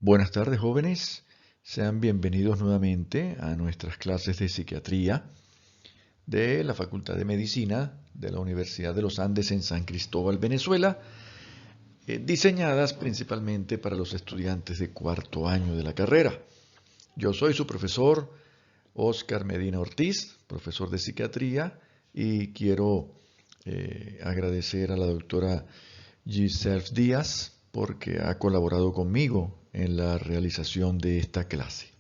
Buenas tardes, jóvenes. Sean bienvenidos nuevamente a nuestras clases de psiquiatría de la Facultad de Medicina de la Universidad de los Andes en San Cristóbal, Venezuela, diseñadas principalmente para los estudiantes de cuarto año de la carrera. Yo soy su profesor Óscar Medina Ortiz, profesor de psiquiatría, y quiero agradecer a la doctora Giselle Díaz porque ha colaborado conmigo en la realización de esta clase.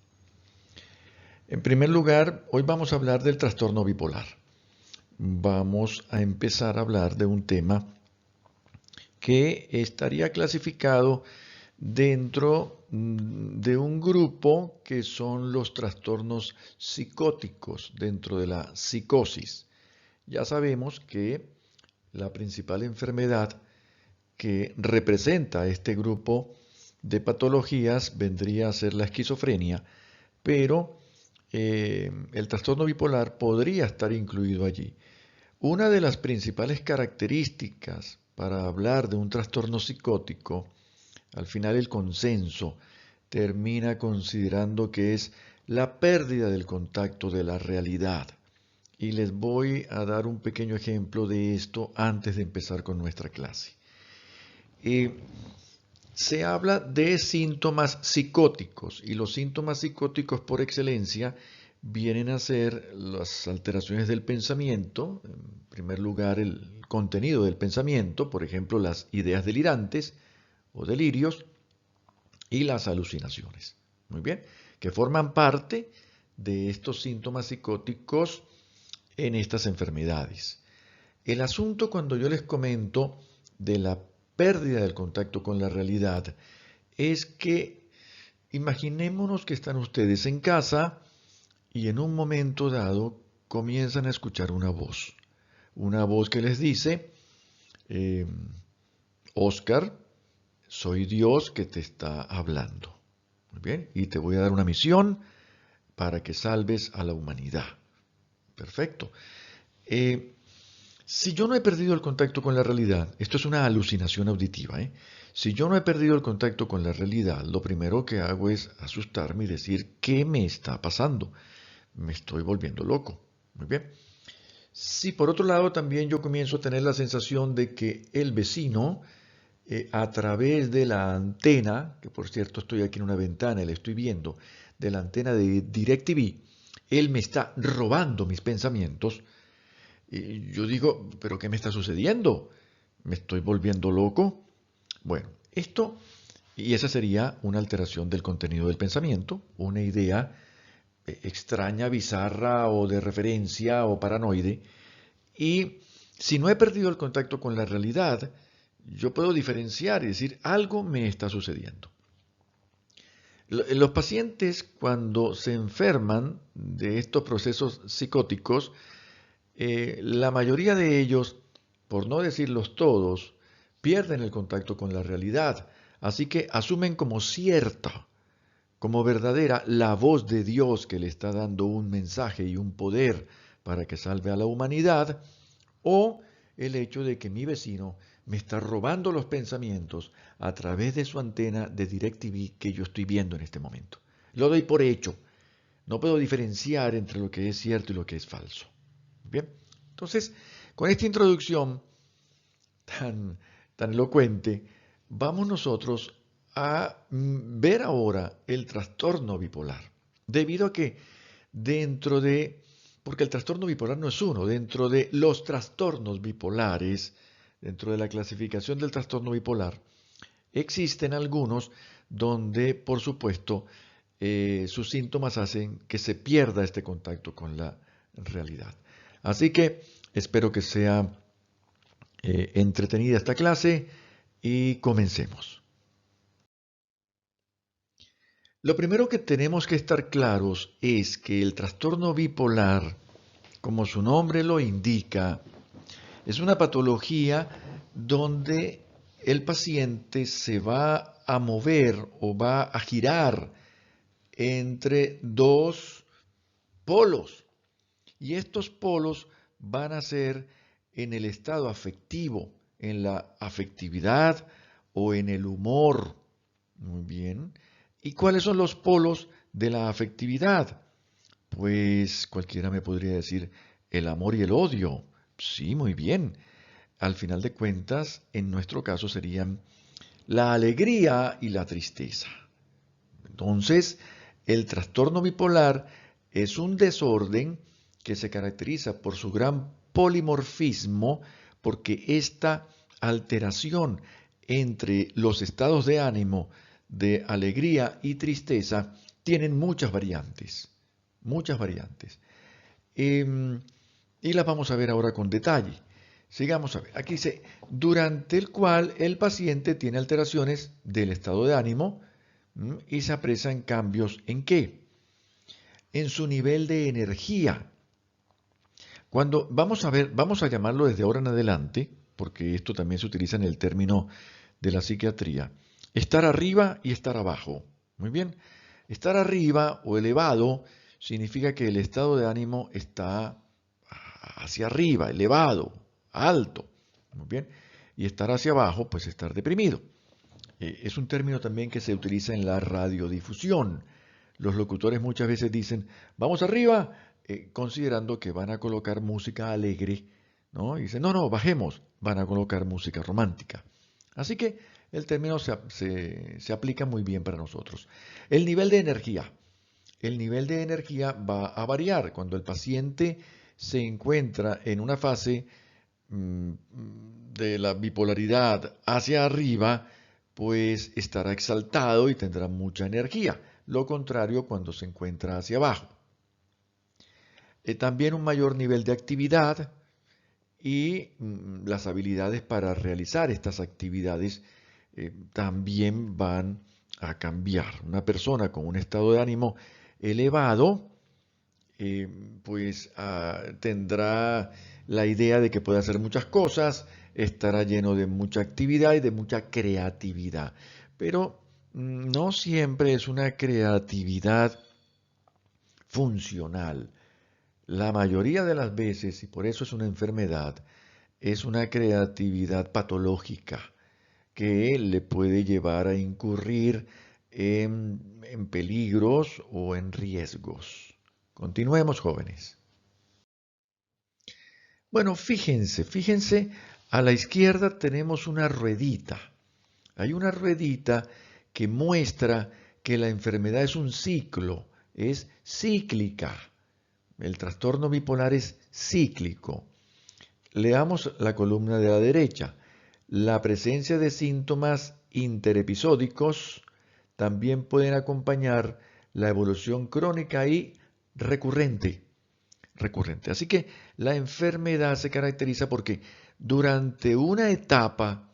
En primer lugar, hoy vamos a hablar del trastorno bipolar. Vamos a empezar a hablar de un tema que estaría clasificado dentro de un grupo que son los trastornos psicóticos dentro de la psicosis. Ya sabemos que la principal enfermedad que representa este grupo de patologías vendría a ser la esquizofrenia, pero el trastorno bipolar podría estar incluido allí. Una de las principales características para hablar de un trastorno psicótico, al final el consenso termina considerando que es la pérdida del contacto de la realidad. Y les voy a dar un pequeño ejemplo de esto antes de empezar con nuestra clase. Se habla de síntomas psicóticos y los síntomas psicóticos por excelencia vienen a ser las alteraciones del pensamiento, en primer lugar el contenido del pensamiento, por ejemplo las ideas delirantes o delirios y las alucinaciones. Muy bien, que forman parte de estos síntomas psicóticos en estas enfermedades. El asunto cuando yo les comento de la pérdida del contacto con la realidad es que imaginémonos que están ustedes en casa y en un momento dado comienzan a escuchar una voz que les dice, eh, Oscar, soy Dios que te está hablando. Muy bien, y te voy a dar una misión para que salves a la humanidad. Perfecto. Eh, Si yo no he perdido el contacto con la realidad, esto es una alucinación auditiva, ¿eh? Si yo no he perdido el contacto con la realidad, lo primero que hago es asustarme y decir, ¿qué me está pasando? Me estoy volviendo loco. Muy bien. Si por otro lado también yo comienzo a tener la sensación de que el vecino, a través de la antena, que por cierto estoy aquí en una ventana y la estoy viendo, de la antena de DirecTV, él me está robando mis pensamientos, y yo digo, ¿pero qué me está sucediendo? ¿Me estoy volviendo loco? Bueno, y esa sería una alteración del contenido del pensamiento, una idea extraña, bizarra o de referencia o paranoide. Y si no he perdido el contacto con la realidad, yo puedo diferenciar y decir, algo me está sucediendo. Los pacientes cuando se enferman de estos procesos psicóticos, la mayoría de ellos, por no decirlos todos, pierden el contacto con la realidad, así que asumen como cierta, como verdadera, la voz de Dios que le está dando un mensaje y un poder para que salve a la humanidad, o el hecho de que mi vecino me está robando los pensamientos a través de su antena de DirecTV que yo estoy viendo en este momento. Lo doy por hecho. No puedo diferenciar entre lo que es cierto y lo que es falso. Bien, entonces, con esta introducción tan, tan elocuente, vamos nosotros a ver ahora el trastorno bipolar. Debido a que dentro de, porque el trastorno bipolar no es uno, dentro de los trastornos bipolares, dentro de la clasificación del trastorno bipolar, existen algunos donde, por supuesto, sus síntomas hacen que se pierda este contacto con la realidad. Así que espero que sea entretenida esta clase y comencemos. Lo primero que tenemos que estar claros es que el trastorno bipolar, como su nombre lo indica, es una patología donde el paciente se va a mover o va a girar entre dos polos. Y estos polos van a ser en el estado afectivo, en la afectividad o en el humor. Muy bien. ¿Y cuáles son los polos de la afectividad? Pues cualquiera me podría decir el amor y el odio. Sí, muy bien. Al final de cuentas, en nuestro caso serían la alegría y la tristeza. Entonces, el trastorno bipolar es un desorden que se caracteriza por su gran polimorfismo, porque esta alteración entre los estados de ánimo de alegría y tristeza tienen muchas variantes, muchas variantes. Em, y las vamos a ver ahora con detalle. Sigamos a ver. Aquí dice, durante el cual el paciente tiene alteraciones del estado de ánimo y se apresan cambios ¿en qué? En su nivel de energía. Cuando vamos a ver, vamos a llamarlo desde ahora en adelante, porque esto también se utiliza en el término de la psiquiatría, estar arriba y estar abajo. Muy bien. Estar arriba o elevado significa que el estado de ánimo está hacia arriba, elevado, alto. Muy bien. Y estar hacia abajo, pues estar deprimido. Es un término también que se utiliza en la radiodifusión. Los locutores muchas veces dicen, vamos arriba, considerando que van a colocar música alegre, ¿no? Y dicen, no, no, bajemos, van a colocar música romántica. Así que el término se aplica muy bien para nosotros. El nivel de energía. El nivel de energía va a variar. Cuando el paciente se encuentra en una fase de la bipolaridad hacia arriba, pues estará exaltado y tendrá mucha energía. Lo contrario cuando se encuentra hacia abajo. También un mayor nivel de actividad y las habilidades para realizar estas actividades también van a cambiar. Una persona con un estado de ánimo elevado, pues tendrá la idea de que puede hacer muchas cosas, estará lleno de mucha actividad y de mucha creatividad. Pero no siempre es una creatividad funcional. La mayoría de las veces, y por eso es una enfermedad, es una creatividad patológica que le puede llevar a incurrir en peligros o en riesgos. Continuemos, jóvenes. Bueno, fíjense, a la izquierda tenemos una ruedita. Hay una ruedita que muestra que la enfermedad es un ciclo, es cíclica. El trastorno bipolar es cíclico. Leamos la columna de la derecha. La presencia de síntomas interepisódicos también pueden acompañar la evolución crónica y recurrente. Así que la enfermedad se caracteriza porque durante una etapa,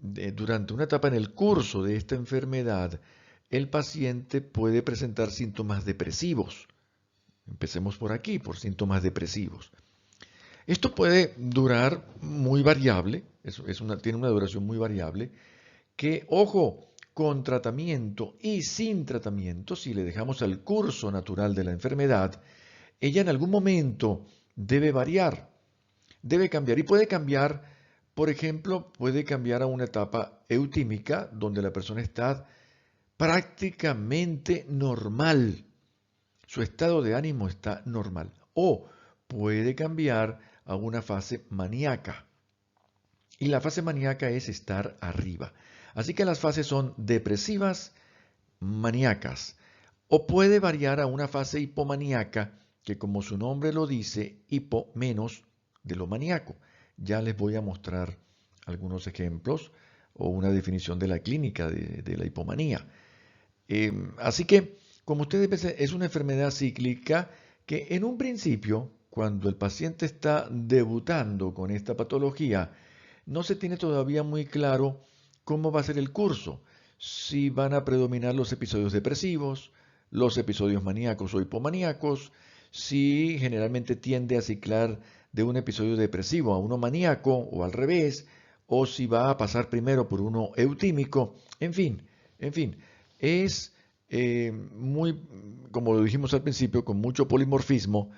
en el curso de esta enfermedad, el paciente puede presentar síntomas depresivos. Empecemos por aquí, por síntomas depresivos. Esto puede durar muy variable, tiene una duración muy variable, que, ojo, con tratamiento y sin tratamiento, si le dejamos al curso natural de la enfermedad, ella en algún momento debe variar, debe cambiar y puede cambiar, por ejemplo, puede cambiar a una etapa eutímica donde la persona está prácticamente normal, su estado de ánimo está normal, o puede cambiar a una fase maníaca. Y la fase maníaca es estar arriba. Así que las fases son depresivas, maníacas. O puede variar a una fase hipomaníaca, que como su nombre lo dice, hipo menos de lo maníaco. Ya les voy a mostrar algunos ejemplos o una definición de la clínica de la hipomanía. Así que, como ustedes ven, es una enfermedad cíclica que en un principio, cuando el paciente está debutando con esta patología, no se tiene todavía muy claro cómo va a ser el curso, si van a predominar los episodios depresivos, los episodios maníacos o hipomaníacos, si generalmente tiende a ciclar de un episodio depresivo a uno maníaco o al revés, o si va a pasar primero por uno eutímico, en fin, es muy, como lo dijimos al principio, con mucho polimorfismo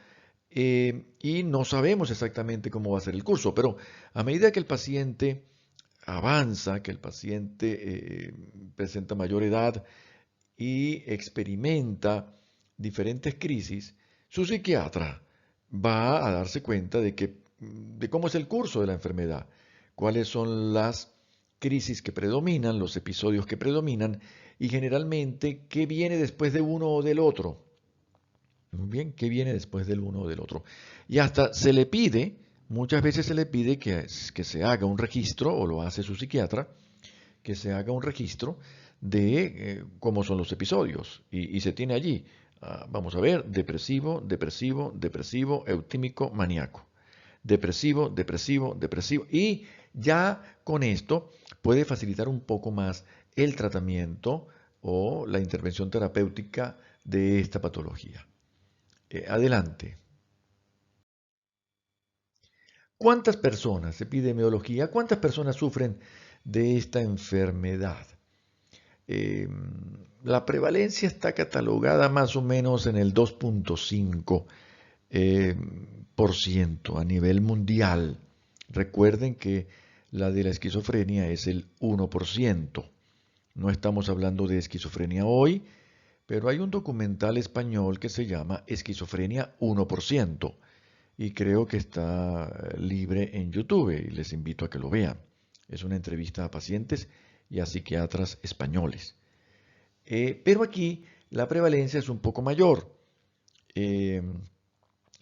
y no sabemos exactamente cómo va a ser el curso, pero a medida que el paciente avanza, que el paciente presenta mayor edad y experimenta diferentes crisis, su psiquiatra va a darse cuenta de cómo es el curso de la enfermedad, cuáles son las crisis que predominan, los episodios que predominan y generalmente qué viene después de uno o del otro. Muy bien, ¿qué viene después del uno o del otro? Y hasta se le pide, muchas veces se le pide que se haga un registro, o lo hace su psiquiatra, que se haga un registro de cómo son los episodios. Y se tiene allí, vamos a ver, depresivo, depresivo, depresivo, eutímico, maníaco. Depresivo, depresivo, depresivo. Y ya con esto puede facilitar un poco más el tratamiento o la intervención terapéutica de esta patología. Adelante. ¿Cuántas personas, epidemiología, cuántas personas sufren de esta enfermedad? Eh, la prevalencia está catalogada más o menos en el 2.5 por ciento a nivel mundial. Recuerden que la de la esquizofrenia es el 1%. No estamos hablando de esquizofrenia hoy, pero hay un documental español que se llama Esquizofrenia 1%. Y creo que está libre en YouTube y les invito a que lo vean. Es una entrevista a pacientes y a psiquiatras españoles. Pero aquí la prevalencia es un poco mayor eh,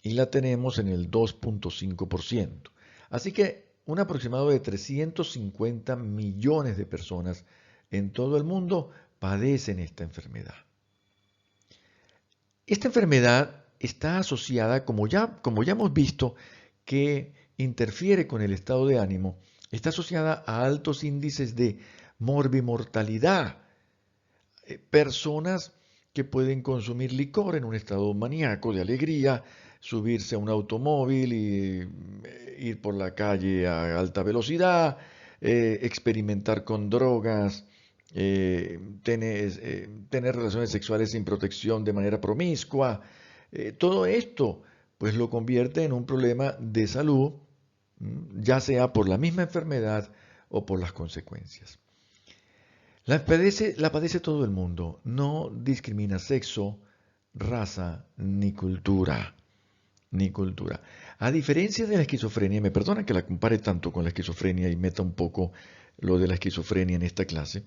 y la tenemos en el 2.5%. Así que un aproximado de 350 millones de personas en todo el mundo padecen esta enfermedad. Esta enfermedad está asociada, como ya hemos visto, que interfiere con el estado de ánimo, está asociada a altos índices de morbimortalidad. Personas que pueden consumir licor en un estado maníaco de alegría, subirse a un automóvil y ir por la calle a alta velocidad, experimentar con drogas, tener relaciones sexuales sin protección de manera promiscua. Todo esto pues lo convierte en un problema de salud, ya sea por la misma enfermedad o por las consecuencias. La padece todo el mundo, no discrimina sexo, raza ni cultura. Ni cultura. A diferencia de la esquizofrenia, me perdona que la compare tanto con la esquizofrenia y meta un poco lo de la esquizofrenia en esta clase,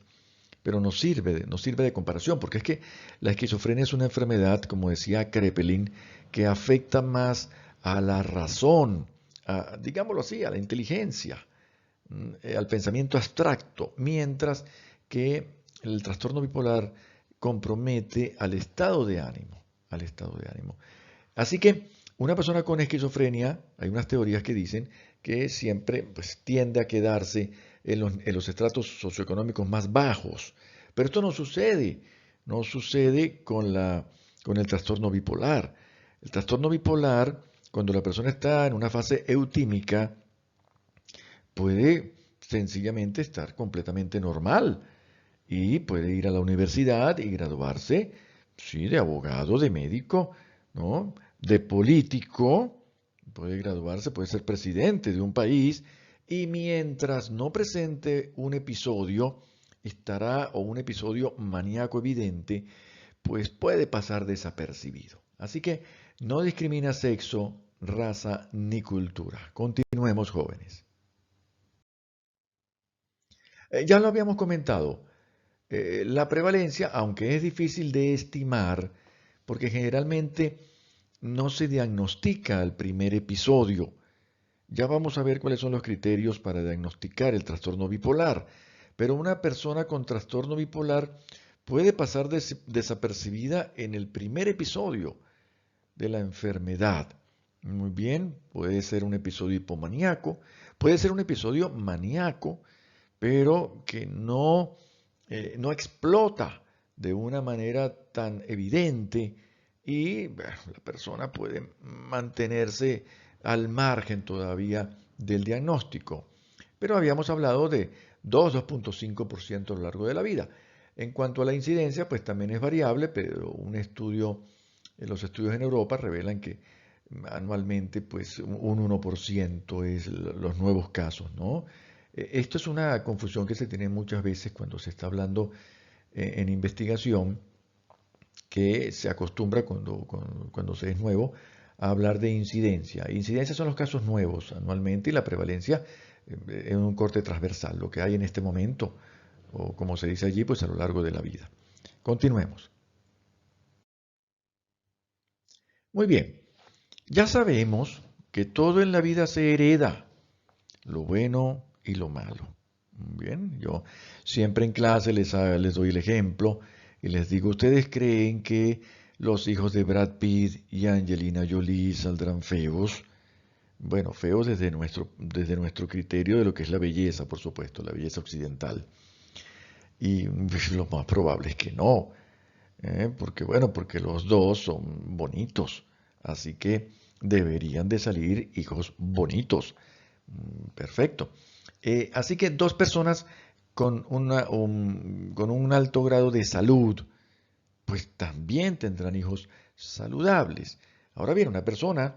pero nos sirve de comparación, porque es que la esquizofrenia es una enfermedad, como decía Krepelin, que afecta más a la razón, digámoslo así, a la inteligencia, al pensamiento abstracto, mientras que el trastorno bipolar compromete al estado de ánimo. Así que una persona con esquizofrenia, hay unas teorías que dicen que siempre pues, tiende a quedarse en los estratos socioeconómicos más bajos. Pero esto no sucede con el trastorno bipolar. El trastorno bipolar, cuando la persona está en una fase eutímica, puede sencillamente estar completamente normal y puede ir a la universidad y graduarse, sí, de abogado, de médico, ¿no? De político, puede graduarse, puede ser presidente de un país y mientras no presente un episodio, o un episodio maníaco evidente, pues puede pasar desapercibido. Así que no discrimina sexo, raza ni cultura. Continuemos, jóvenes. Ya lo habíamos comentado. La prevalencia, aunque es difícil de estimar, porque generalmente no se diagnostica el primer episodio. Ya vamos a ver cuáles son los criterios para diagnosticar el trastorno bipolar. Pero una persona con trastorno bipolar puede pasar desapercibida en el primer episodio de la enfermedad. Muy bien, puede ser un episodio hipomaníaco, puede ser un episodio maníaco, pero que no explota de una manera tan evidente y bueno, la persona puede mantenerse al margen todavía del diagnóstico. Pero habíamos hablado de 2,5% a lo largo de la vida. En cuanto a la incidencia, pues también es variable, pero los estudios en Europa revelan que anualmente pues un 1% es los nuevos casos, ¿no? Esto es una confusión que se tiene muchas veces cuando se está hablando en investigación, que se acostumbra cuando se es nuevo a hablar de incidencia. Incidencia son los casos nuevos anualmente y la prevalencia en un corte transversal, lo que hay en este momento, o como se dice allí, pues a lo largo de la vida. Continuemos. Muy bien, ya sabemos que todo en la vida se hereda, lo bueno y lo malo. Bien, yo siempre en clase les doy el ejemplo y les digo, ¿ustedes creen que los hijos de Brad Pitt y Angelina Jolie saldrán feos? Bueno, feos desde nuestro criterio de lo que es la belleza, por supuesto, la belleza occidental. Y lo más probable es que no. Porque bueno, porque los dos son bonitos, así que deberían de salir hijos bonitos. Perfecto. Así que dos personas con un alto grado de salud, pues también tendrán hijos saludables. Ahora bien, una persona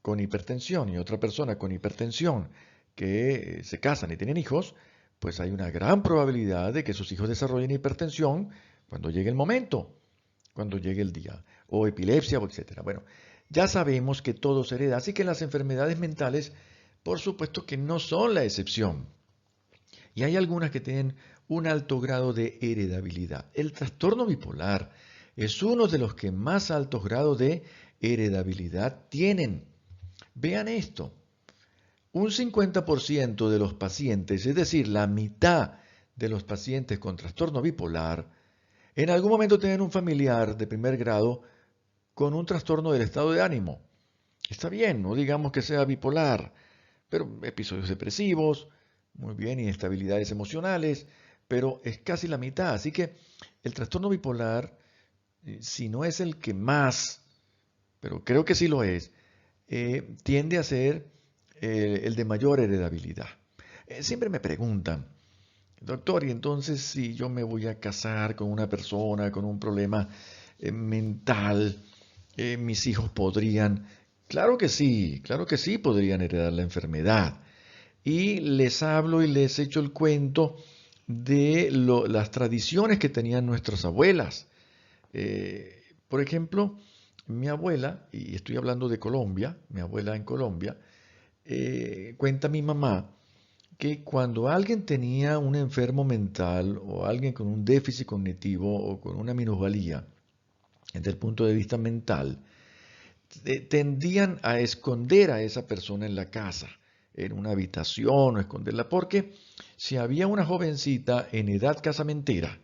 con hipertensión y otra persona con hipertensión que se casan y tienen hijos, pues hay una gran probabilidad de que sus hijos desarrollen hipertensión cuando llegue el momento, cuando llegue el día, o epilepsia, o etcétera. Bueno, ya sabemos que todo se hereda, así que las enfermedades mentales, por supuesto que no son la excepción. Y hay algunas que tienen un alto grado de heredabilidad. El trastorno bipolar es uno de los que más altos grados de heredabilidad tienen. Vean esto, un 50% de los pacientes, es decir, la mitad de los pacientes con trastorno bipolar, en algún momento tienen un familiar de primer grado con un trastorno del estado de ánimo. Está bien, no digamos que sea bipolar, pero episodios depresivos, muy bien, inestabilidades emocionales, pero es casi la mitad. Así que el trastorno bipolar, si no es el que más, pero creo que sí lo es, tiende a ser el de mayor heredabilidad. Siempre me preguntan, doctor, y entonces si yo me voy a casar con una persona con un problema mental, mis hijos podrían, claro que sí podrían heredar la enfermedad. Y les hablo y les echo el cuento de las tradiciones que tenían nuestras abuelas. Por ejemplo, mi abuela, y estoy hablando de Colombia, mi abuela en Colombia, cuenta mi mamá que cuando alguien tenía un enfermo mental o alguien con un déficit cognitivo o con una minusvalía desde el punto de vista mental, tendían a esconder a esa persona en la casa, en una habitación o esconderla, porque si había una jovencita en edad casamentera,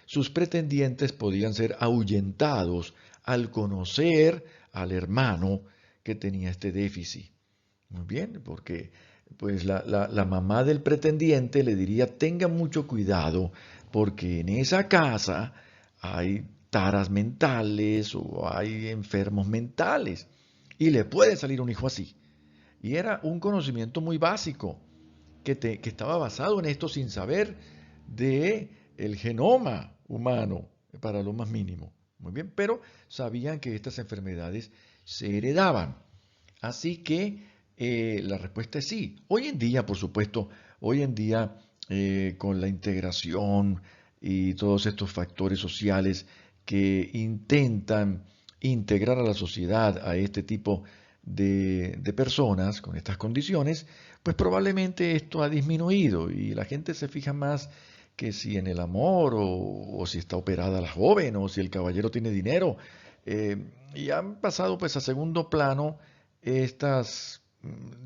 sus pretendientes podían ser ahuyentados al conocer al hermano que tenía este déficit. Muy bien, porque pues la mamá del pretendiente le diría, tenga mucho cuidado, porque en esa casa hay taras mentales o hay enfermos mentales y le puede salir un hijo así. Y era un conocimiento muy básico que estaba basado en esto sin saber de el genoma humano para lo más mínimo. Muy bien, pero sabían que estas enfermedades se heredaban. Así que la respuesta es sí. Hoy en día, por supuesto, hoy en día con la integración y todos estos factores sociales que intentan integrar a la sociedad a este tipo de personas con estas condiciones, pues probablemente esto ha disminuido y la gente se fija más que si en el amor o si está operada la joven o si el caballero tiene dinero. Y han pasado pues a segundo plano estas,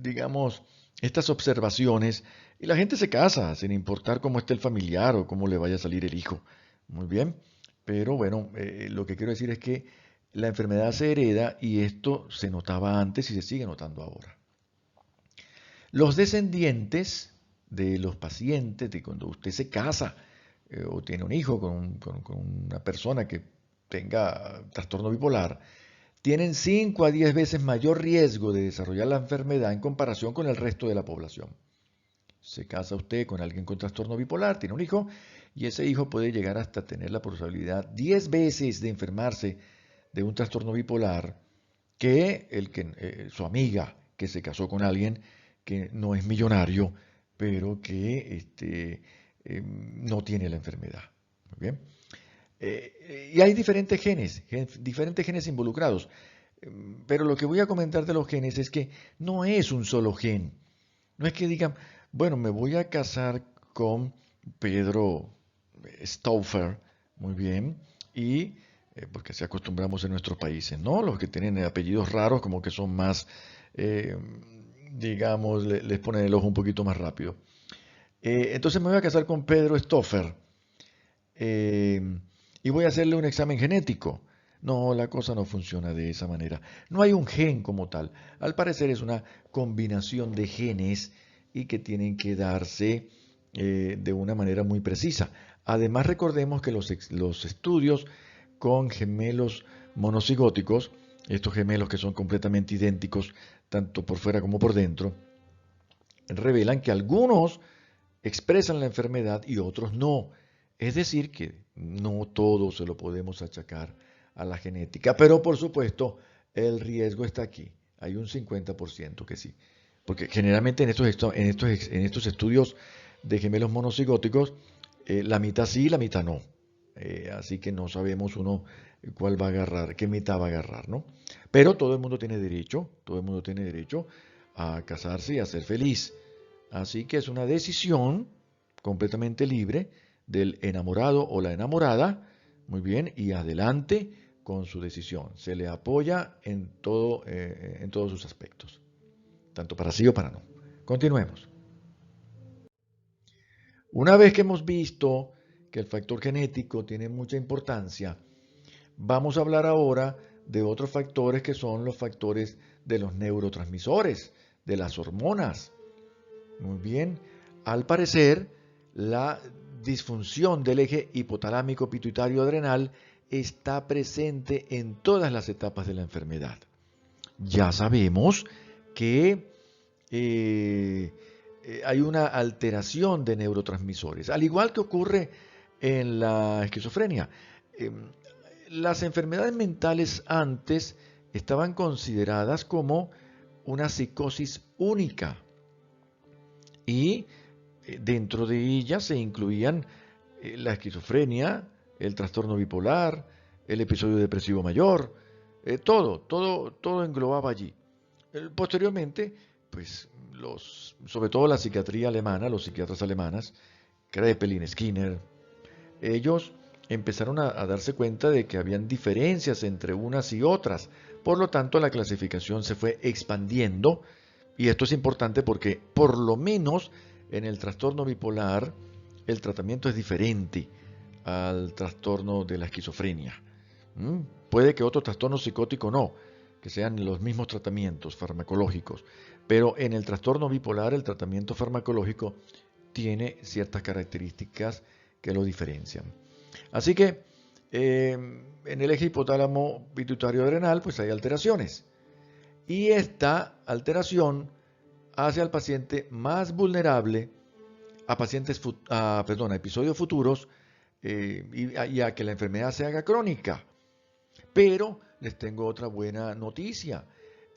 digamos, estas observaciones y la gente se casa sin importar cómo esté el familiar o cómo le vaya a salir el hijo. Muy bien, pero bueno, lo que quiero decir es que la enfermedad se hereda y esto se notaba antes y se sigue notando ahora. Los descendientes de los pacientes, de cuando usted se casa o tiene un hijo con una persona que tenga trastorno bipolar, tienen 5 a 10 veces mayor riesgo de desarrollar la enfermedad en comparación con el resto de la población. Se casa usted con alguien con trastorno bipolar, tiene un hijo, y ese hijo puede llegar hasta tener la posibilidad 10 veces de enfermarse de un trastorno bipolar que su amiga que se casó con alguien que no es millonario, pero que no tiene la enfermedad. ¿Muy bien? Y hay diferentes genes involucrados. Pero lo que voy a comentar de los genes es que no es un solo gen. No es que digan, bueno, me voy a casar con Pedro Stauffer, muy bien, y porque así acostumbramos en nuestros países, ¿no? Los que tienen apellidos raros como que son más, eh, digamos, les ponen el ojo un poquito más rápido. Entonces me voy a casar con Pedro Stauffer eh, y voy a hacerle un examen genético. No, la cosa no funciona de esa manera. No hay un gen como tal. Al parecer es una combinación de genes y que tienen que darse de una manera muy precisa. Además, recordemos que los estudios con gemelos monocigóticos, estos gemelos que son completamente idénticos tanto por fuera como por dentro, revelan que algunos expresan la enfermedad y otros no. Es decir, que no todo se lo podemos achacar a la genética, pero por supuesto el riesgo está aquí. Hay un 50% que sí. Porque generalmente en estos estudios de gemelos monocigóticos, la mitad sí, la mitad no. Así que no sabemos uno cuál va a agarrar, qué mitad va a agarrar, ¿no? Pero todo el mundo tiene derecho a casarse y a ser feliz. Así que es una decisión completamente libre del enamorado o la enamorada, muy bien, y adelante con su decisión. Se le apoya en todos sus aspectos, tanto para sí o para no. Continuemos. Una vez que hemos visto que el factor genético tiene mucha importancia, vamos a hablar ahora de otros factores que son los factores de los neurotransmisores, de las hormonas. Muy bien. Al parecer, la disfunción del eje hipotalámico pituitario adrenal está presente en todas las etapas de la enfermedad. Ya sabemos que hay una alteración de neurotransmisores, al igual que ocurre en la esquizofrenia. Em, las enfermedades mentales antes estaban consideradas como una psicosis única y dentro de ella se incluían la esquizofrenia, el trastorno bipolar, el episodio depresivo mayor, todo englobaba allí. Posteriormente, pues sobre todo la psiquiatría alemana, los psiquiatras alemanas, Kraepelin, Skinner, ellos empezaron a darse cuenta de que habían diferencias entre unas y otras. Por lo tanto, la clasificación se fue expandiendo y esto es importante porque por lo menos en el trastorno bipolar el tratamiento es diferente al trastorno de la esquizofrenia. ¿Mm? Puede que otro trastorno psicótico no, que sean los mismos tratamientos farmacológicos, pero en el trastorno bipolar el tratamiento farmacológico tiene ciertas características que lo diferencian. Así que en el eje hipotálamo pituitario adrenal pues hay alteraciones y esta alteración hace al paciente más vulnerable a episodios futuros y a que la enfermedad se haga crónica. Pero les tengo otra buena noticia.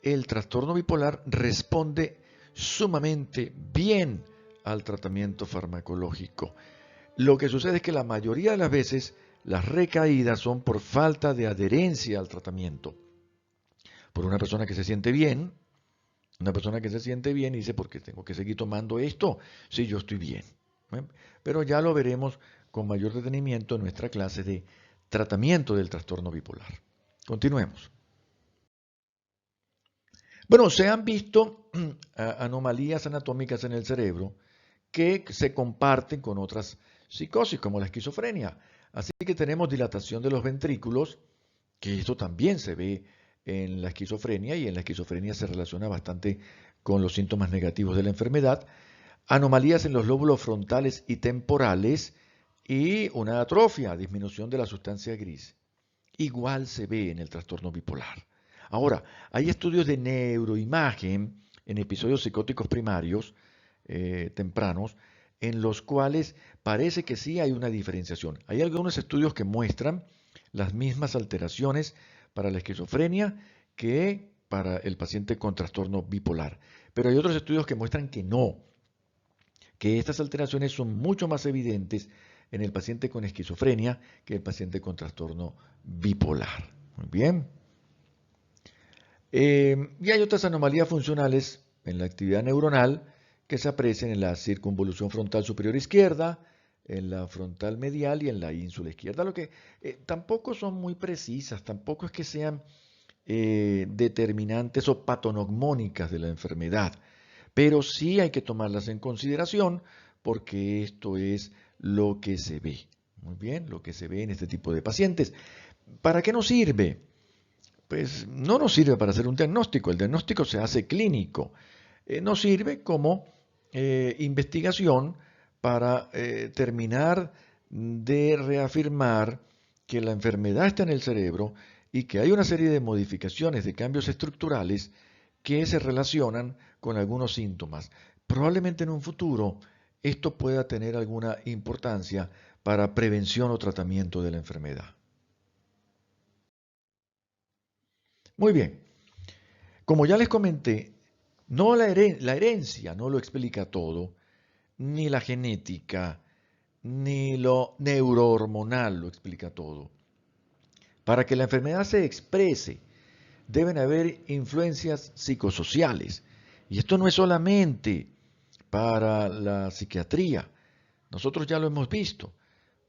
El trastorno bipolar responde sumamente bien al tratamiento farmacológico. Lo que sucede es que la mayoría de las veces las recaídas son por falta de adherencia al tratamiento. Por una persona que se siente bien, y dice, ¿por qué tengo que seguir tomando esto si yo estoy bien? Pero ya lo veremos con mayor detenimiento en nuestra clase de tratamiento del trastorno bipolar. Continuemos. Bueno, se han visto anomalías anatómicas en el cerebro que se comparten con otras psicosis, como la esquizofrenia. Así que tenemos dilatación de los ventrículos, que esto también se ve en la esquizofrenia y en la esquizofrenia se relaciona bastante con los síntomas negativos de la enfermedad, anomalías en los lóbulos frontales y temporales y una atrofia, disminución de la sustancia gris. Igual se ve en el trastorno bipolar. Ahora, hay estudios de neuroimagen en episodios psicóticos primarios tempranos en los cuales parece que sí hay una diferenciación. Hay algunos estudios que muestran las mismas alteraciones para la esquizofrenia que para el paciente con trastorno bipolar. Pero hay otros estudios que muestran que no, que estas alteraciones son mucho más evidentes en el paciente con esquizofrenia que el paciente con trastorno bipolar. Muy bien. Y hay otras anomalías funcionales en la actividad neuronal que se aprecian en la circunvolución frontal superior izquierda, en la frontal medial y en la ínsula izquierda, lo que tampoco son muy precisas, tampoco es que sean determinantes o patognomónicas de la enfermedad, pero sí hay que tomarlas en consideración porque esto es lo que se ve. Muy bien, lo que se ve en este tipo de pacientes. ¿Para qué nos sirve? Pues no nos sirve para hacer un diagnóstico, el diagnóstico se hace clínico. Nos sirve como investigación para terminar de reafirmar que la enfermedad está en el cerebro y que hay una serie de modificaciones, de cambios estructurales que se relacionan con algunos síntomas. Probablemente en un futuro esto pueda tener alguna importancia para prevención o tratamiento de la enfermedad. Muy bien, como ya les comenté, no la herencia no lo explica todo, ni la genética, ni lo neurohormonal lo explica todo. Para que la enfermedad se exprese, deben haber influencias psicosociales. Y esto no es solamente para la psiquiatría. Nosotros ya lo hemos visto.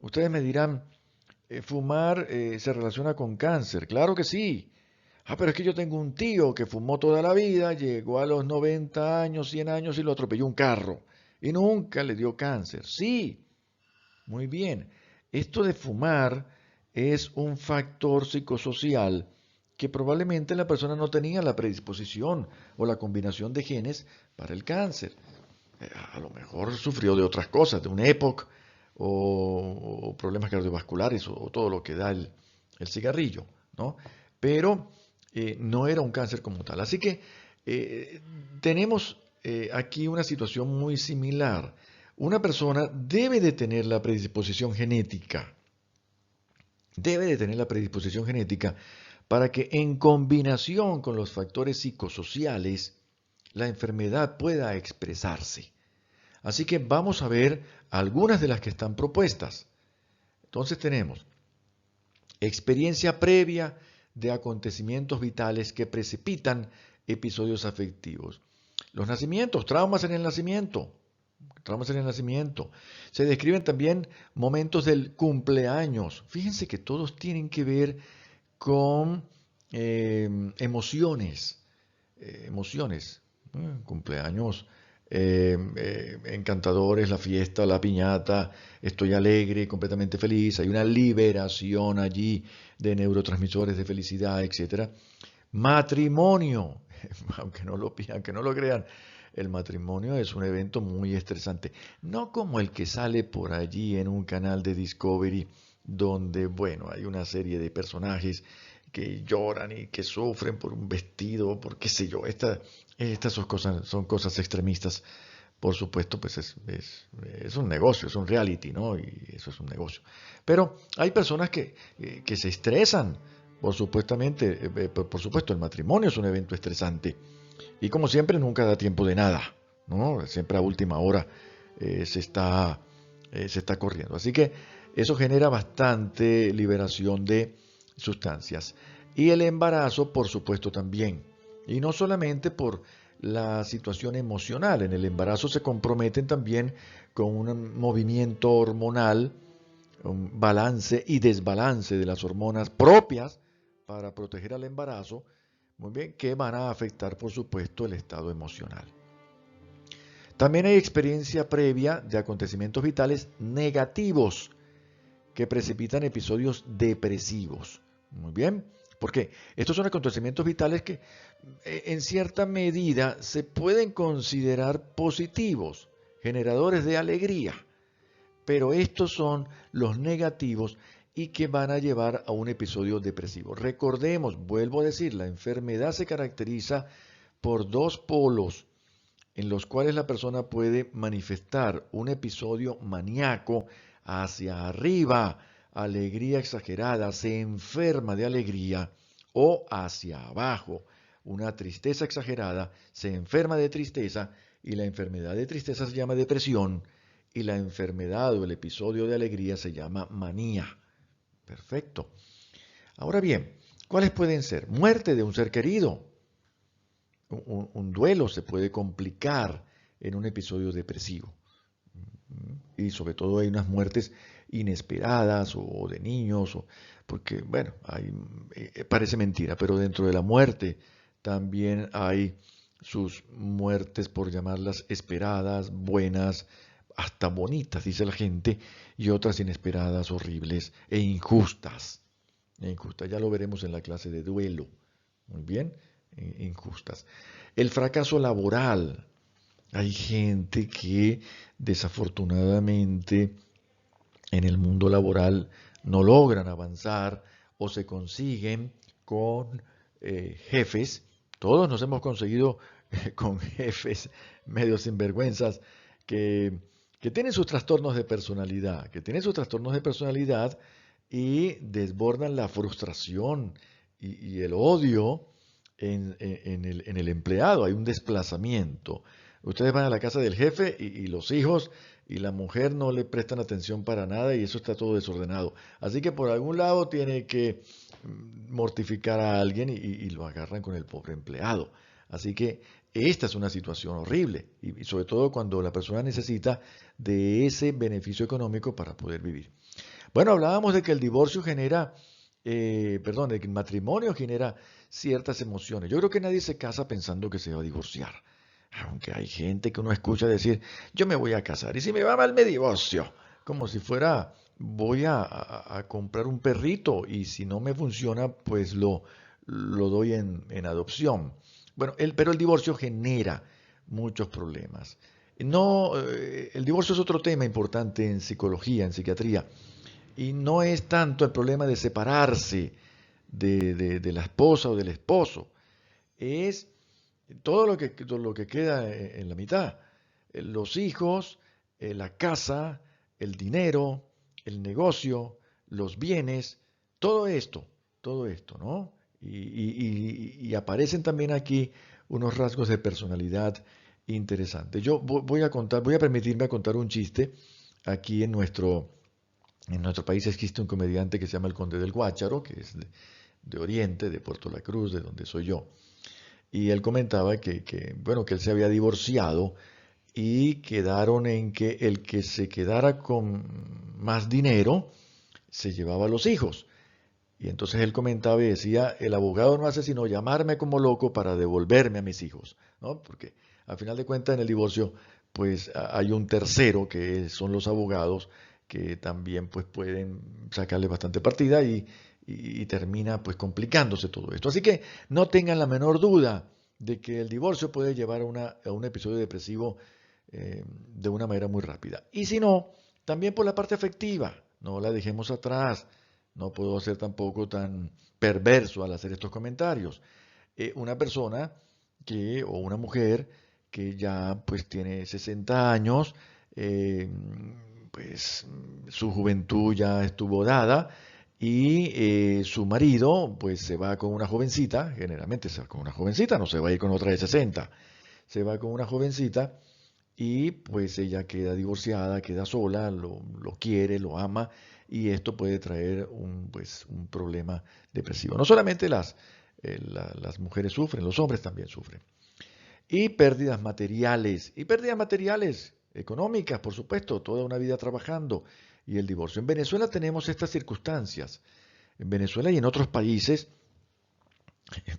Ustedes me dirán, ¿fumar se relaciona con cáncer? Claro que sí. Ah, pero es que yo tengo un tío que fumó toda la vida, llegó a los 90 años, 100 años y lo atropelló un carro y nunca le dio cáncer. Sí, muy bien. Esto de fumar es un factor psicosocial que probablemente la persona no tenía la predisposición o la combinación de genes para el cáncer. A lo mejor sufrió de otras cosas, de un EPOC o problemas cardiovasculares o todo lo que da el cigarrillo, ¿no? Pero no era un cáncer como tal. Así que eh, tenemos aquí una situación muy similar. Una persona debe de tener la predisposición genética, debe de tener la predisposición genética para que en combinación con los factores psicosociales la enfermedad pueda expresarse. Así que vamos a ver algunas de las que están propuestas. Entonces tenemos experiencia previa de acontecimientos vitales que precipitan episodios afectivos. Los nacimientos, traumas en el nacimiento. Traumas en el nacimiento. Se describen también momentos del cumpleaños. Fíjense que todos tienen que ver con emociones. Emociones. Cumpleaños encantadores, la fiesta, la piñata, estoy alegre, completamente feliz, hay una liberación allí de neurotransmisores de felicidad, etcétera. Matrimonio, aunque no lo crean, el matrimonio es un evento muy estresante, no como el que sale por allí en un canal de Discovery, donde, bueno, hay una serie de personajes que lloran y que sufren por un vestido, por qué sé yo, estas son cosas extremistas. Por supuesto, pues es un negocio, es un reality, ¿no? Y eso es un negocio. Pero hay personas que se estresan, por supuesto, el matrimonio es un evento estresante. Y como siempre, nunca da tiempo de nada, ¿no? Siempre a última hora se está corriendo. Así que eso genera bastante liberación de sustancias. Y el embarazo, por supuesto, también. Y no solamente por la situación emocional. En el embarazo se comprometen también con un movimiento hormonal, un balance y desbalance de las hormonas propias para proteger al embarazo, muy bien, que van a afectar, por supuesto, el estado emocional. También hay experiencia previa de acontecimientos vitales negativos que precipitan episodios depresivos. Muy bien, porque estos son acontecimientos vitales que en cierta medida se pueden considerar positivos, generadores de alegría, pero estos son los negativos y que van a llevar a un episodio depresivo. Recordemos, vuelvo a decir, la enfermedad se caracteriza por dos polos en los cuales la persona puede manifestar un episodio maníaco hacia arriba, alegría exagerada, se enferma de alegría, o hacia abajo, una tristeza exagerada, se enferma de tristeza y la enfermedad de tristeza se llama depresión y la enfermedad o el episodio de alegría se llama manía. Perfecto. Ahora bien, ¿cuáles pueden ser? Muerte de un ser querido. Un duelo se puede complicar en un episodio depresivo. Y sobre todo hay unas muertes inesperadas o de niños, porque, bueno, parece mentira, pero dentro de la muerte también hay sus muertes, por llamarlas esperadas, buenas, hasta bonitas, dice la gente, y otras inesperadas, horribles e injustas. Injustas, ya lo veremos en la clase de duelo. Muy bien, injustas. El fracaso laboral. Hay gente que desafortunadamente en el mundo laboral no logran avanzar o se consiguen con jefes. Todos nos hemos conseguido con jefes medio sinvergüenzas que, que tienen sus trastornos de personalidad, y desbordan la frustración y el odio en el empleado. Hay un desplazamiento. Ustedes van a la casa del jefe y los hijos y la mujer no le prestan atención para nada y eso está todo desordenado. Así que por algún lado tiene que mortificar a alguien y lo agarran con el pobre empleado. Así que esta es una situación horrible y sobre todo cuando la persona necesita de ese beneficio económico para poder vivir. Bueno, hablábamos de que el divorcio genera, de que el matrimonio genera ciertas emociones. Yo creo que nadie se casa pensando que se va a divorciar. Aunque hay gente que uno escucha decir, yo me voy a casar y si me va mal me divorcio. Como si fuera, voy a comprar un perrito y si no me funciona, pues lo doy en adopción. Bueno, pero el divorcio genera muchos problemas. No, el divorcio es otro tema importante en psicología, en psiquiatría. Y no es tanto el problema de separarse de la esposa o del esposo, es todo lo que queda en la mitad. Los hijos, la casa, el dinero, el negocio, los bienes, todo esto, ¿no? Y aparecen también aquí unos rasgos de personalidad interesantes. Yo voy a permitirme contar un chiste aquí en nuestro país existe un comediante que se llama el Conde del Guácharo, que es de Oriente, de Puerto La Cruz, de donde soy yo. Y él comentaba bueno, que él se había divorciado y quedaron en que el que se quedara con más dinero se llevaba a los hijos. Y entonces él comentaba y decía, el abogado no hace sino llamarme como loco para devolverme a mis hijos, ¿no? Porque al final de cuentas en el divorcio pues hay un tercero que son los abogados que también pues pueden sacarle bastante partida y termina pues complicándose todo esto. Así que no tengan la menor duda de que el divorcio puede llevar a un episodio depresivo de una manera muy rápida. Y si no, también por la parte afectiva, no la dejemos atrás. No puedo ser tampoco tan perverso al hacer estos comentarios. Una persona o una mujer que ya pues tiene 60 años, eh, pues su juventud ya estuvo dada y su marido pues se va con una jovencita, generalmente se va con una jovencita, no se va a ir con otra de 60, se va con una jovencita y pues ella queda divorciada, queda sola, lo quiere, lo ama y esto puede traer pues, un problema depresivo. No solamente las mujeres sufren, los hombres también sufren. Y pérdidas materiales, económicas, por supuesto, toda una vida trabajando y el divorcio. En Venezuela tenemos estas circunstancias. En Venezuela y en otros países,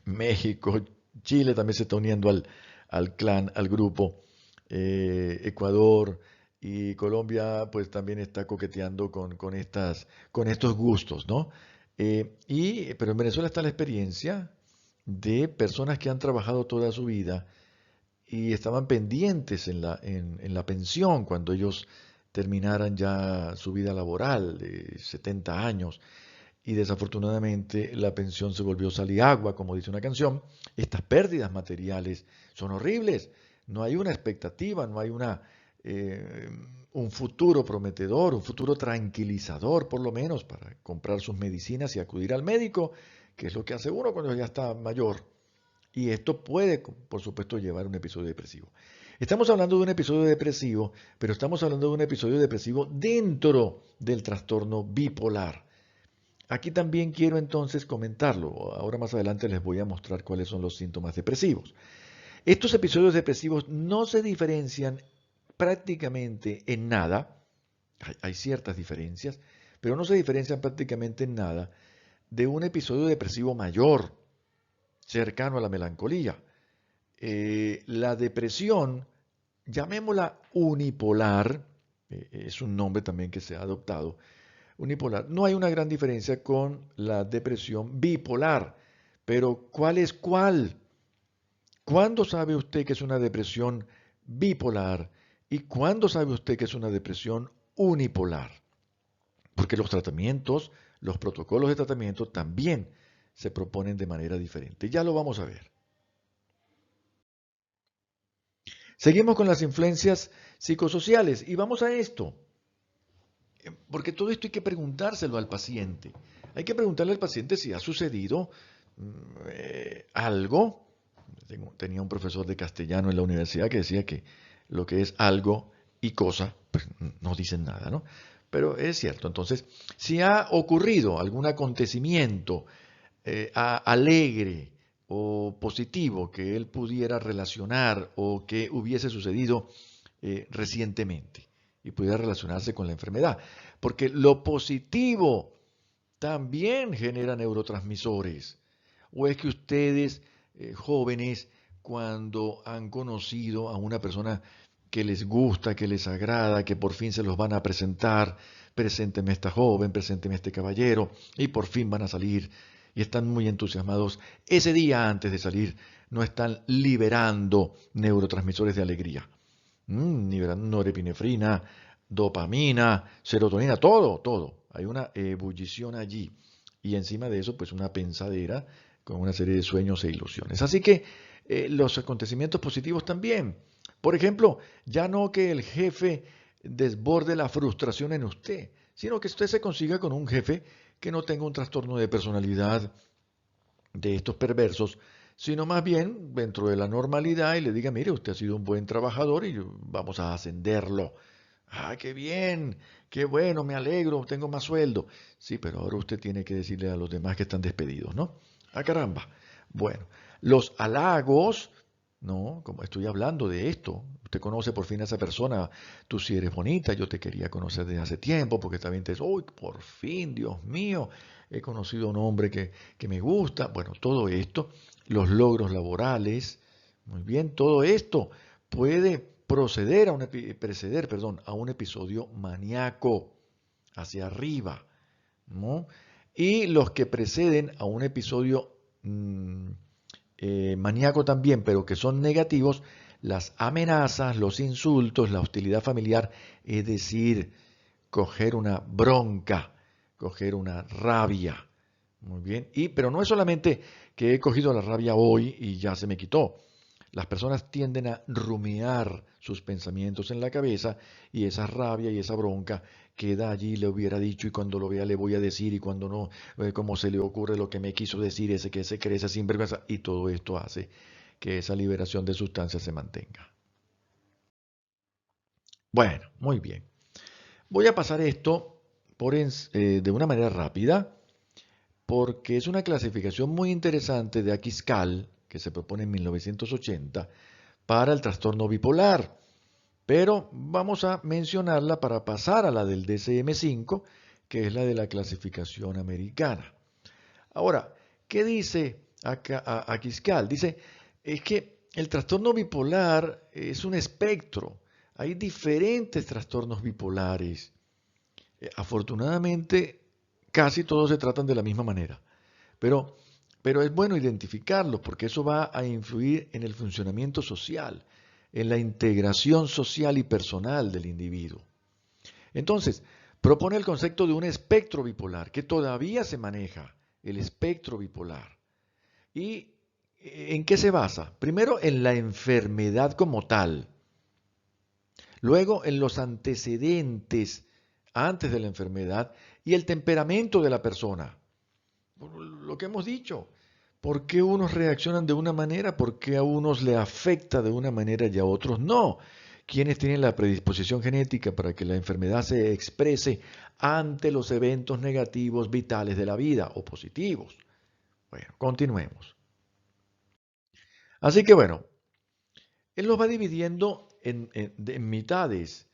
México, Chile también se está uniendo al clan, al grupo. Ecuador y Colombia pues también está coqueteando con estos gustos, ¿no? Pero en Venezuela está la experiencia de personas que han trabajado toda su vida y estaban pendientes en la pensión cuando ellos terminaran ya su vida laboral de 70 años y desafortunadamente la pensión se volvió sal y agua, como dice una canción. Estas pérdidas materiales son horribles. No hay una expectativa, no hay eh, un futuro prometedor, un futuro tranquilizador, por lo menos, para comprar sus medicinas y acudir al médico, que es lo que hace uno cuando ya está mayor. Y esto puede, por supuesto, llevar a un episodio depresivo. Estamos hablando de un episodio depresivo, pero estamos hablando de un episodio depresivo dentro del trastorno bipolar. Aquí también quiero entonces comentarlo. Ahora más adelante les voy a mostrar cuáles son los síntomas depresivos. Estos episodios depresivos no se diferencian prácticamente en nada. Hay ciertas diferencias, pero no se diferencian prácticamente en nada de un episodio depresivo mayor, cercano a la melancolía. La depresión, llamémosla unipolar, es un nombre también que se ha adoptado, unipolar, no hay una gran diferencia con la depresión bipolar. Pero ¿cuál es cuál? ¿Cuándo sabe usted que es una depresión bipolar y cuándo sabe usted que es una depresión unipolar? Porque los tratamientos, los protocolos de tratamiento también se proponen de manera diferente. Ya lo vamos a ver. Seguimos con las influencias psicosociales y vamos a esto, porque todo esto hay que preguntárselo al paciente. Hay que preguntarle al paciente si ha sucedido algo. Tenía un profesor de castellano en la universidad que decía que lo que es algo y cosa, pues no dicen nada, ¿no? Pero es cierto. Entonces, si ha ocurrido algún acontecimiento alegre o positivo que él pudiera relacionar o que hubiese sucedido recientemente y pudiera relacionarse con la enfermedad. Porque lo positivo también genera neurotransmisores. ¿O es que ustedes, jóvenes, cuando han conocido a una persona que les gusta, que les agrada, que por fin se los van a presentar, presénteme a esta joven, presénteme a este caballero, y por fin van a salir, y están muy entusiasmados, ese día antes de salir no están liberando neurotransmisores de alegría? Liberando norepinefrina, dopamina, serotonina, todo, todo. Hay una ebullición allí. Y encima de eso, pues una pensadera con una serie de sueños e ilusiones. Así que los acontecimientos positivos también. Por ejemplo, ya no que el jefe desborde la frustración en usted, sino que usted se consiga con un jefe que no tenga un trastorno de personalidad de estos perversos, sino más bien dentro de la normalidad y le diga, mire, usted ha sido un buen trabajador y vamos a ascenderlo. Ah, qué bien, qué bueno, me alegro, tengo más sueldo. Sí, pero ahora usted tiene que decirle a los demás que están despedidos, ¿no? Ah, caramba. Bueno, los halagos, ¿no? Como estoy hablando de esto, usted conoce por fin a esa persona, tú sí eres bonita, yo te quería conocer desde hace tiempo, porque también te dices, uy, por fin, Dios mío, he conocido a un hombre que me gusta. Bueno, todo esto, los logros laborales, muy bien, todo esto puede preceder, perdón, a un episodio maníaco hacia arriba, ¿no? Y los que preceden a un episodio maníaco también, pero que son negativos, las amenazas, los insultos, la hostilidad familiar, es decir, coger una bronca, coger una rabia. Muy bien. Pero no es solamente que he cogido la rabia hoy y ya se me quitó. Las personas tienden a rumiar sus pensamientos en la cabeza y esa rabia y esa bronca queda allí, le hubiera dicho y cuando lo vea le voy a decir y cuando no, como se le ocurre lo que me quiso decir, ese que se cree esa sinvergüenza y todo esto hace que esa liberación de sustancias se mantenga. Bueno, muy bien. Voy a pasar esto de una manera rápida porque es una clasificación muy interesante de Aquiscal que se propone en 1980 para el trastorno bipolar. Pero vamos a mencionarla para pasar a la del DSM-5, que es la de la clasificación americana. Ahora, ¿qué dice Aquiscal? Dice, es que el trastorno bipolar es un espectro. Hay diferentes trastornos bipolares. Afortunadamente, casi todos se tratan de la misma manera. Pero, pero es bueno identificarlos porque eso va a influir en el funcionamiento social, en la integración social y personal del individuo. Entonces, propone el concepto de un espectro bipolar que todavía se maneja, el espectro bipolar. ¿Y en qué se basa? Primero, en la enfermedad como tal. Luego, en los antecedentes antes de la enfermedad y el temperamento de la persona. Lo que hemos dicho. ¿Por qué unos reaccionan de una manera? ¿Por qué a unos le afecta de una manera y a otros no? ¿Quiénes tienen la predisposición genética para que la enfermedad se exprese ante los eventos negativos vitales de la vida o positivos? Bueno, continuemos. Así que bueno, él los va dividiendo en mitades.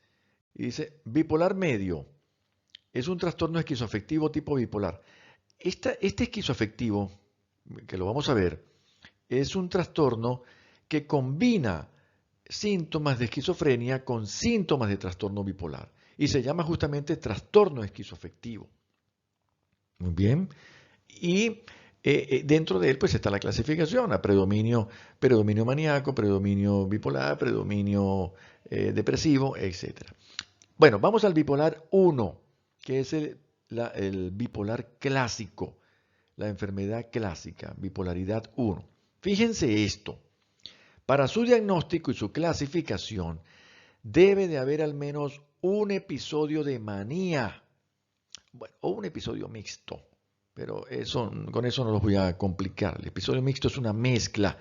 Y dice, bipolar medio es un trastorno esquizoafectivo tipo bipolar. Este esquizoafectivo, que lo vamos a ver, es un trastorno que combina síntomas de esquizofrenia con síntomas de trastorno bipolar y se llama justamente trastorno esquizoafectivo. Muy bien. Y dentro de él pues está la clasificación a predominio maníaco, predominio bipolar, predominio depresivo, etc. Bueno, vamos al bipolar 1, que es el bipolar clásico, la enfermedad clásica, bipolaridad 1. Fíjense esto, para su diagnóstico y su clasificación debe de haber al menos un episodio de manía, bueno, o un episodio mixto, pero con eso no los voy a complicar. El episodio mixto es una mezcla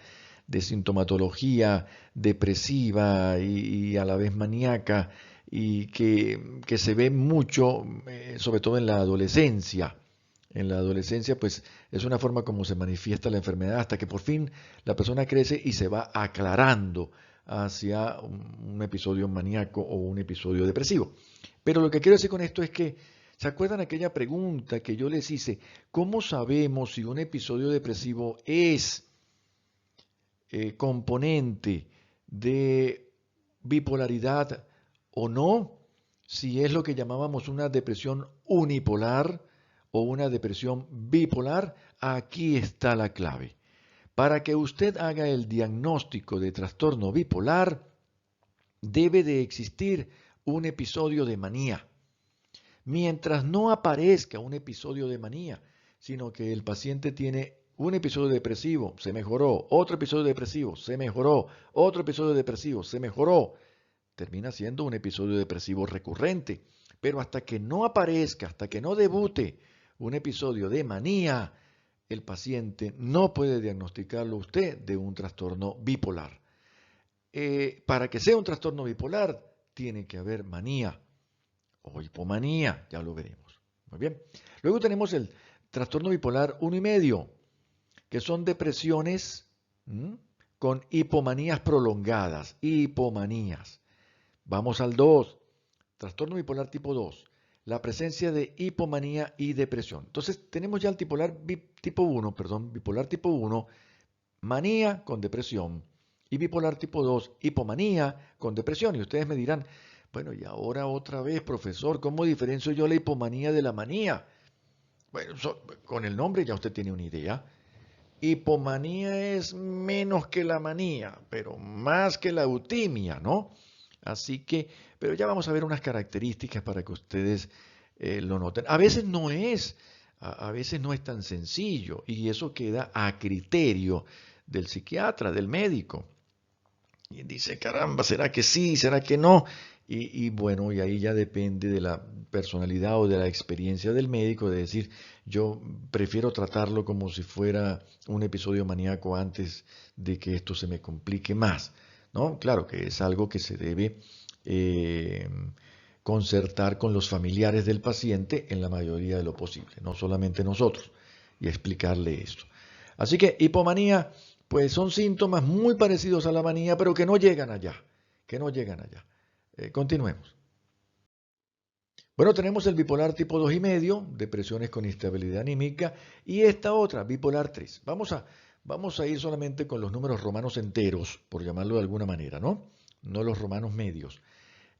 de sintomatología depresiva y a la vez maníaca y que se ve mucho, sobre todo en la adolescencia. En la adolescencia, pues es una forma como se manifiesta la enfermedad hasta que por fin la persona crece y se va aclarando hacia un episodio maníaco o un episodio depresivo. Pero lo que quiero decir con esto es que, ¿se acuerdan aquella pregunta que yo les hice? ¿Cómo sabemos si un episodio depresivo es componente de bipolaridad o no? Si es lo que llamábamos una depresión unipolar o una depresión bipolar, aquí está la clave. Para que usted haga el diagnóstico de trastorno bipolar, debe de existir un episodio de manía. Mientras no aparezca un episodio de manía, sino que el paciente tiene un episodio depresivo, se mejoró, otro episodio depresivo, se mejoró, otro episodio depresivo, se mejoró, termina siendo un episodio depresivo recurrente. Pero hasta que no aparezca, hasta que no debute un episodio de manía, el paciente no puede diagnosticarlo usted de un trastorno bipolar. Para que sea un trastorno bipolar, tiene que haber manía o hipomanía, ya lo veremos. Muy bien. Luego tenemos el trastorno bipolar 1,5, que son depresiones con hipomanías prolongadas, hipomanías. Vamos al 2, trastorno bipolar tipo 2, la presencia de hipomanía y depresión. Entonces tenemos ya el bipolar tipo 1, manía con depresión, y bipolar tipo 2, hipomanía con depresión. Y ustedes me dirán, bueno, y ahora otra vez, profesor, ¿cómo diferencio yo la hipomanía de la manía? Bueno, con el nombre ya usted tiene una idea. Hipomanía es menos que la manía, pero más que la eutimia, ¿no? Así que, pero ya vamos a ver unas características para que ustedes lo noten. A veces no es tan sencillo y eso queda a criterio del psiquiatra, del médico. Y dice, caramba, ¿será que sí? ¿Será que no? Y bueno, y ahí ya depende de la personalidad o de la experiencia del médico de decir, yo prefiero tratarlo como si fuera un episodio maníaco antes de que esto se me complique más, ¿no? Claro que es algo que se debe eh, concertar con los familiares del paciente en la mayoría de lo posible, no solamente nosotros, y explicarle esto. Así que hipomanía, pues son síntomas muy parecidos a la manía, pero que no llegan allá, que no llegan allá. Continuemos. Bueno, tenemos el bipolar tipo 2,5, depresiones con instabilidad anímica, y esta otra, bipolar 3. Vamos a ir solamente con los números romanos enteros, por llamarlo de alguna manera, ¿no? No los romanos medios.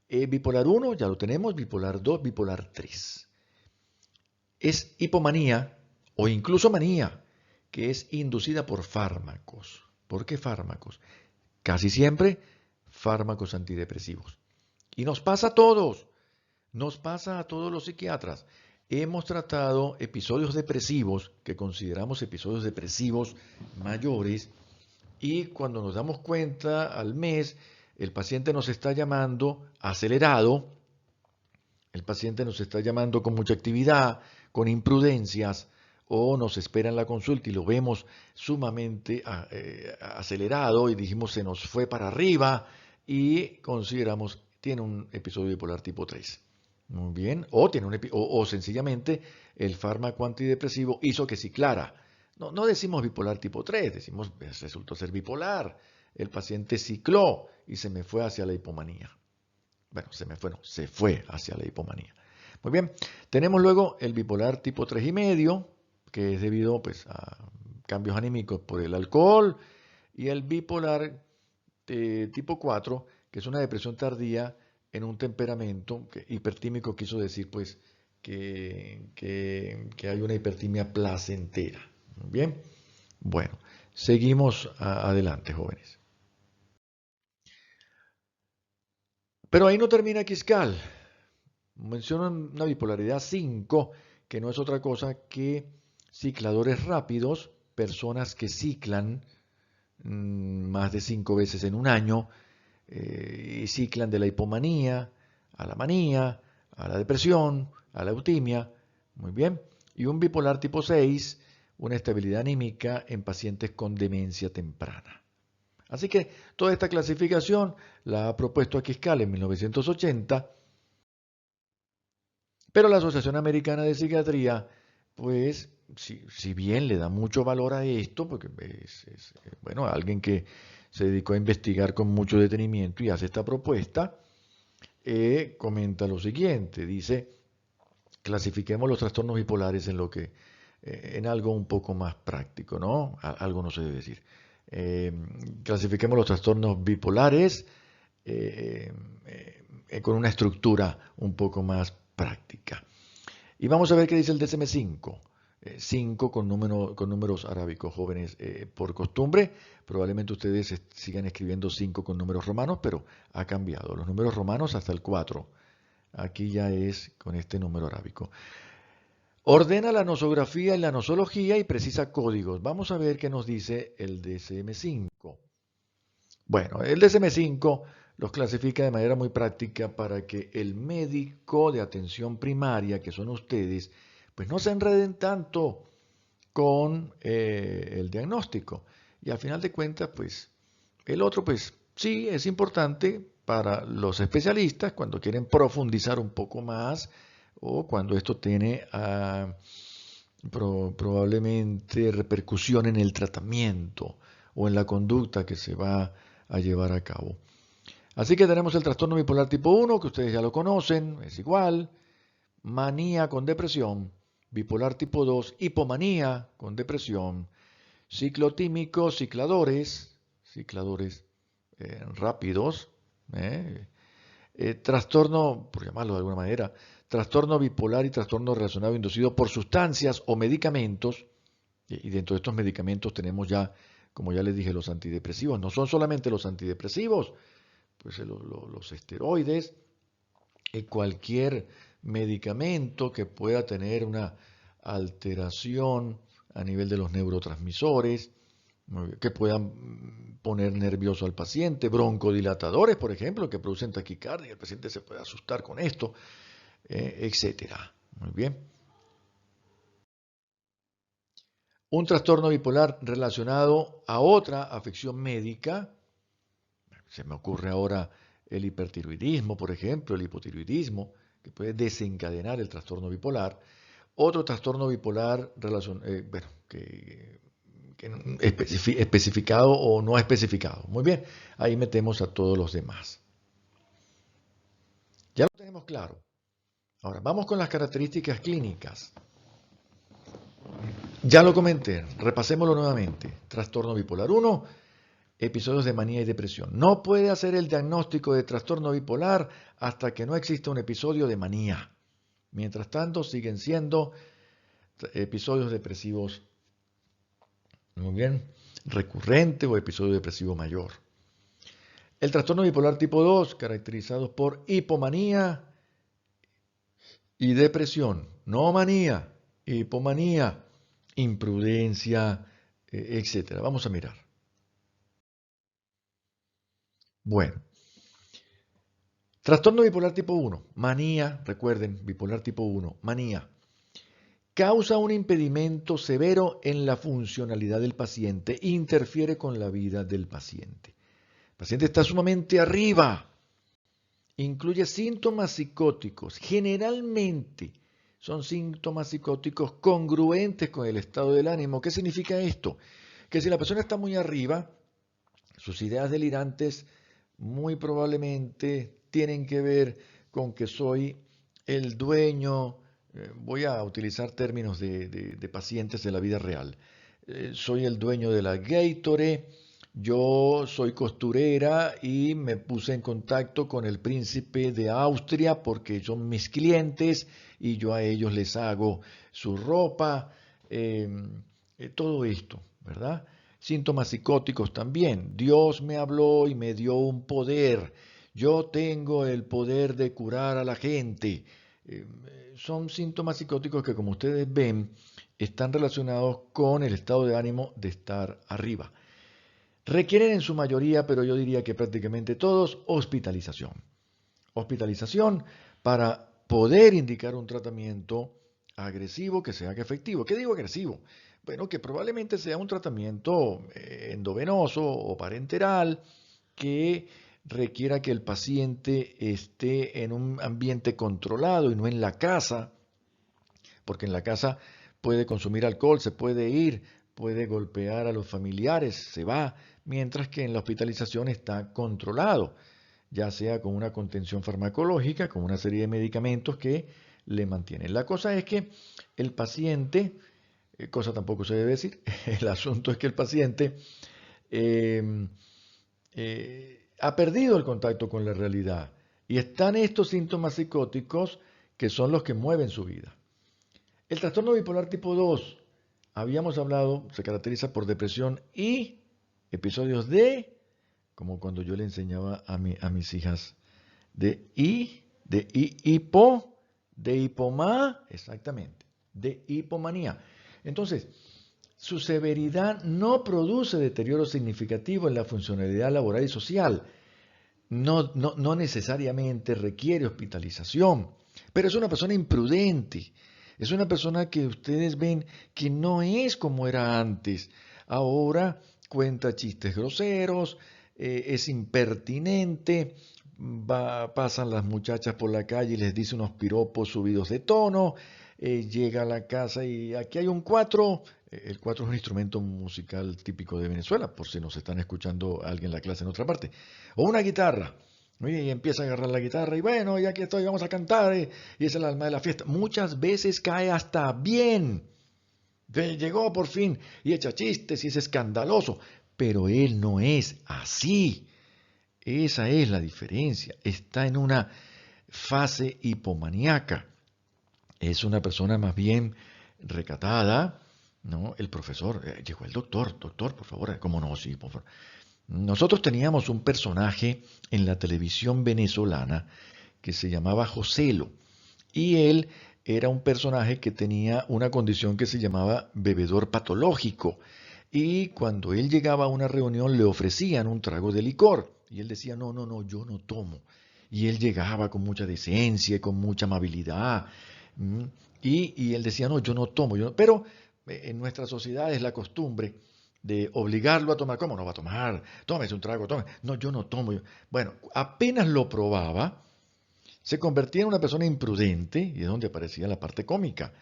Bipolar 1, ya lo tenemos, bipolar 2, bipolar 3. Es hipomanía o incluso manía, que es inducida por fármacos. ¿Por qué fármacos? Casi siempre fármacos antidepresivos. Y nos pasa a todos, nos pasa a todos los psiquiatras. Hemos tratado episodios depresivos, que consideramos episodios depresivos mayores, y cuando nos damos cuenta al mes, el paciente nos está llamando acelerado, el paciente nos está llamando con mucha actividad, con imprudencias, o nos espera en la consulta y lo vemos sumamente acelerado y dijimos se nos fue para arriba y consideramos tiene un episodio bipolar tipo 3. Muy bien, o sencillamente el fármaco antidepresivo hizo que ciclara. No decimos bipolar tipo 3, decimos resultó ser bipolar. El paciente cicló y se me fue hacia la hipomanía. Bueno, se fue hacia la hipomanía. Muy bien, tenemos luego el bipolar tipo 3,5, que es debido pues, a cambios anímicos por el alcohol, y el bipolar tipo 4, que es una depresión tardía en un temperamento hipertímico, quiso decir pues que hay una hipertimia placentera. Muy bien, bueno, seguimos adelante, jóvenes. Pero ahí no termina Quiscal. Mencionan una bipolaridad 5, que no es otra cosa que cicladores rápidos, personas que ciclan más de 5 veces en un año, y ciclan de la hipomanía a la manía, a la depresión, a la eutimia, muy bien, y un bipolar tipo 6, una estabilidad anímica en pacientes con demencia temprana. Así que toda esta clasificación la ha propuesto Quiscal en 1980. Pero la Asociación Americana de Psiquiatría, pues, si bien le da mucho valor a esto, porque bueno, alguien que se dedicó a investigar con mucho detenimiento y hace esta propuesta, comenta lo siguiente, dice, clasifiquemos los trastornos bipolares en algo un poco más práctico, ¿no? Algo no se debe decir. Clasifiquemos los trastornos bipolares eh, con una estructura un poco más práctica. Y vamos a ver qué dice el DSM-5. 5 con números arábicos, jóvenes. Por costumbre, probablemente ustedes sigan escribiendo 5 con números romanos, pero ha cambiado. Los números romanos hasta el 4. Aquí ya es con este número arábico. Ordena la nosografía y la nosología y precisa códigos. Vamos a ver qué nos dice el DSM-5. Bueno, el DSM-5 los clasifica de manera muy práctica para que el médico de atención primaria, que son ustedes, pues no se enreden tanto con el diagnóstico. Y al final de cuentas, pues el otro, pues sí, es importante para los especialistas cuando quieren profundizar un poco más o cuando esto tiene probablemente repercusión en el tratamiento o en la conducta que se va a llevar a cabo. Así que tenemos el trastorno bipolar tipo 1, que ustedes ya lo conocen, es igual, manía con depresión, bipolar tipo 2, hipomanía con depresión, ciclotímicos, cicladores rápidos, trastorno, por llamarlo de alguna manera, trastorno bipolar y trastorno relacionado inducido por sustancias o medicamentos, y dentro de estos medicamentos tenemos ya, como ya les dije, los antidepresivos. No son solamente los antidepresivos, pues los esteroides, cualquier medicamento que pueda tener una alteración a nivel de los neurotransmisores, que puedan poner nervioso al paciente, broncodilatadores, por ejemplo, que producen taquicardia, el paciente se puede asustar con esto, etcétera. Muy bien. Un trastorno bipolar relacionado a otra afección médica, se me ocurre ahora el hipertiroidismo, por ejemplo, el hipotiroidismo, que puede desencadenar el trastorno bipolar. Otro trastorno bipolar bueno, que especificado o no especificado. Muy bien, ahí metemos a todos los demás. Ya lo tenemos claro. Ahora, vamos con las características clínicas. Ya lo comenté, repasémoslo nuevamente. Trastorno bipolar 1, episodios de manía y depresión. No puede hacer el diagnóstico de trastorno bipolar hasta que no exista un episodio de manía. Mientras tanto, siguen siendo episodios depresivos, muy bien, recurrente o episodio depresivo mayor. El trastorno bipolar tipo 2, caracterizado por hipomanía y depresión. No manía, hipomanía, imprudencia, etc. Vamos a mirar. Bueno, trastorno bipolar tipo 1, manía, recuerden, bipolar tipo 1, manía. causa un impedimento severo en la funcionalidad del paciente, interfiere con la vida del paciente. El paciente está sumamente arriba, incluye síntomas psicóticos, generalmente son síntomas psicóticos congruentes con el estado del ánimo. ¿Qué significa esto? Que si la persona está muy arriba, sus ideas delirantes muy probablemente tienen que ver con que soy el dueño, voy a utilizar términos de pacientes de la vida real. Soy el dueño de la Gatorade, yo soy costurera y me puse en contacto con el príncipe de Austria porque son mis clientes y yo a ellos les hago su ropa, todo esto, ¿verdad? Síntomas psicóticos también. Dios me habló y me dio un poder. Yo tengo el poder de curar a la gente. Son síntomas psicóticos que, como ustedes ven, están relacionados con el estado de ánimo de estar arriba. Requieren en su mayoría, pero yo diría que prácticamente todos, hospitalización. Hospitalización para poder indicar un tratamiento agresivo que se haga efectivo. ¿Qué digo agresivo? Bueno, que probablemente sea un tratamiento endovenoso o parenteral que requiera que el paciente esté en un ambiente controlado y no en la casa, porque en la casa puede consumir alcohol, se puede ir, puede golpear a los familiares, se va, mientras que en la hospitalización está controlado, ya sea con una contención farmacológica, con una serie de medicamentos que le mantienen. La cosa es que el paciente, cosa tampoco se debe decir, el asunto es que el paciente eh, ha perdido el contacto con la realidad y están estos síntomas psicóticos que son los que mueven su vida. El trastorno bipolar tipo 2, habíamos hablado, se caracteriza por depresión y episodios como cuando yo le enseñaba a mis hijas, de hipomá, exactamente, de hipomanía. Entonces, su severidad no produce deterioro significativo en la funcionalidad laboral y social. No necesariamente requiere hospitalización, pero es una persona imprudente. Es una persona que ustedes ven que no es como era antes. Ahora cuenta chistes groseros, es impertinente, pasan las muchachas por la calle y les dice unos piropos subidos de tono, llega a la casa y aquí hay un cuatro. El cuatro es un instrumento musical típico de Venezuela, por si nos están escuchando alguien en la clase en otra parte. O una guitarra. Y empieza a agarrar la guitarra y bueno, ya que estoy, vamos a cantar. Y es el alma de la fiesta. Muchas veces cae hasta bien. Llegó por fin y echa chistes y es escandaloso. Pero él no es así. Esa es la diferencia. Está en una fase hipomaníaca. Es una persona más bien recatada, ¿no? El profesor, llegó el doctor, por favor, ¿cómo no? Sí, por favor. Nosotros teníamos un personaje en la televisión venezolana que se llamaba Joselo y él era un personaje que tenía una condición que se llamaba bebedor patológico y cuando él llegaba a una reunión le ofrecían un trago de licor y él decía, no, yo no tomo. Y él llegaba con mucha decencia y con mucha amabilidad. Y él decía, no, yo no tomo. Pero en nuestra sociedad es la costumbre de obligarlo a tomar. ¿Cómo no va a tomar? Tómese un trago, tome. No, yo no tomo. Bueno, apenas lo probaba, se convertía en una persona imprudente, y es donde aparecía la parte cómica.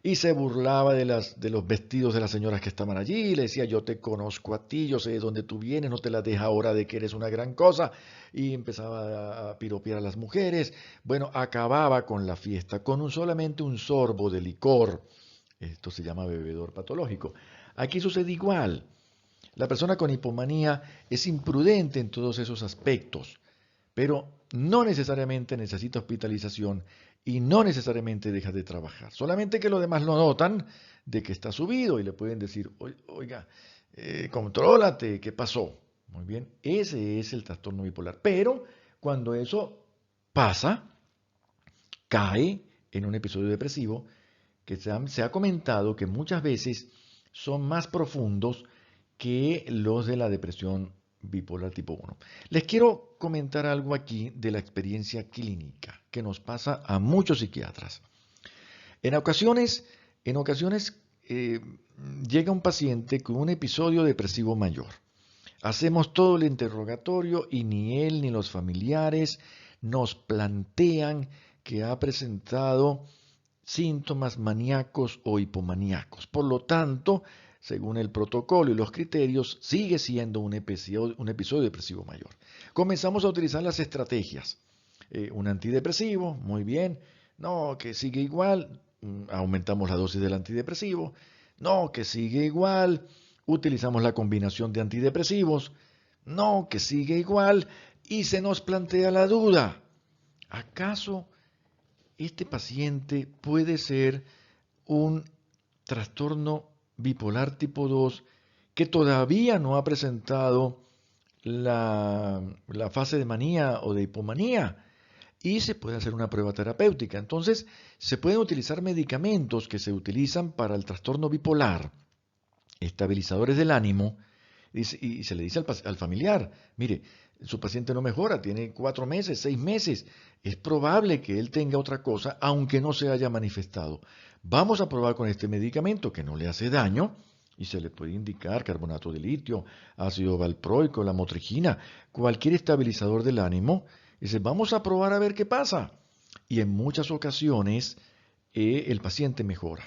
Y se burlaba de los vestidos de las señoras que estaban allí, y le decía, yo te conozco a ti, yo sé de dónde tú vienes, no te la deja ahora de que eres una gran cosa. Y empezaba a piropear a las mujeres. Bueno, acababa con la fiesta, con solamente un sorbo de licor. Esto se llama bebedor patológico. Aquí sucede igual. La persona con hipomanía es imprudente en todos esos aspectos, pero no necesariamente necesita hospitalización y no necesariamente deja de trabajar. Solamente que los demás lo notan de que está subido y le pueden decir, oiga, contrólate, ¿qué pasó? Muy bien, ese es el trastorno bipolar. Pero cuando eso pasa, cae en un episodio depresivo que se ha comentado que muchas veces son más profundos que los de la depresión bipolar tipo 1. Les quiero comentar algo aquí de la experiencia clínica que nos pasa a muchos psiquiatras. En ocasiones, En ocasiones llega un paciente con un episodio depresivo mayor. Hacemos todo el interrogatorio y ni él ni los familiares nos plantean que ha presentado síntomas maníacos o hipomaníacos. Por lo tanto, según el protocolo y los criterios, sigue siendo un episodio depresivo mayor. Comenzamos a utilizar las estrategias. Un antidepresivo, muy bien. No, que sigue igual. Aumentamos la dosis del antidepresivo. No, que sigue igual. Utilizamos la combinación de antidepresivos. No, que sigue igual. Y se nos plantea la duda. ¿Acaso este paciente puede ser un trastorno bipolar tipo 2 que todavía no ha presentado la fase de manía o de hipomanía? Y se puede hacer una prueba terapéutica. Entonces, se pueden utilizar medicamentos que se utilizan para el trastorno bipolar, estabilizadores del ánimo, y se le dice al familiar, mire, su paciente no mejora, tiene 4 meses, 6 meses, es probable que él tenga otra cosa, aunque no se haya manifestado. Vamos a probar con este medicamento que no le hace daño, y se le puede indicar carbonato de litio, ácido valproico, la motrigina, cualquier estabilizador del ánimo. Dice, vamos a probar a ver qué pasa. Y en muchas ocasiones el paciente mejora.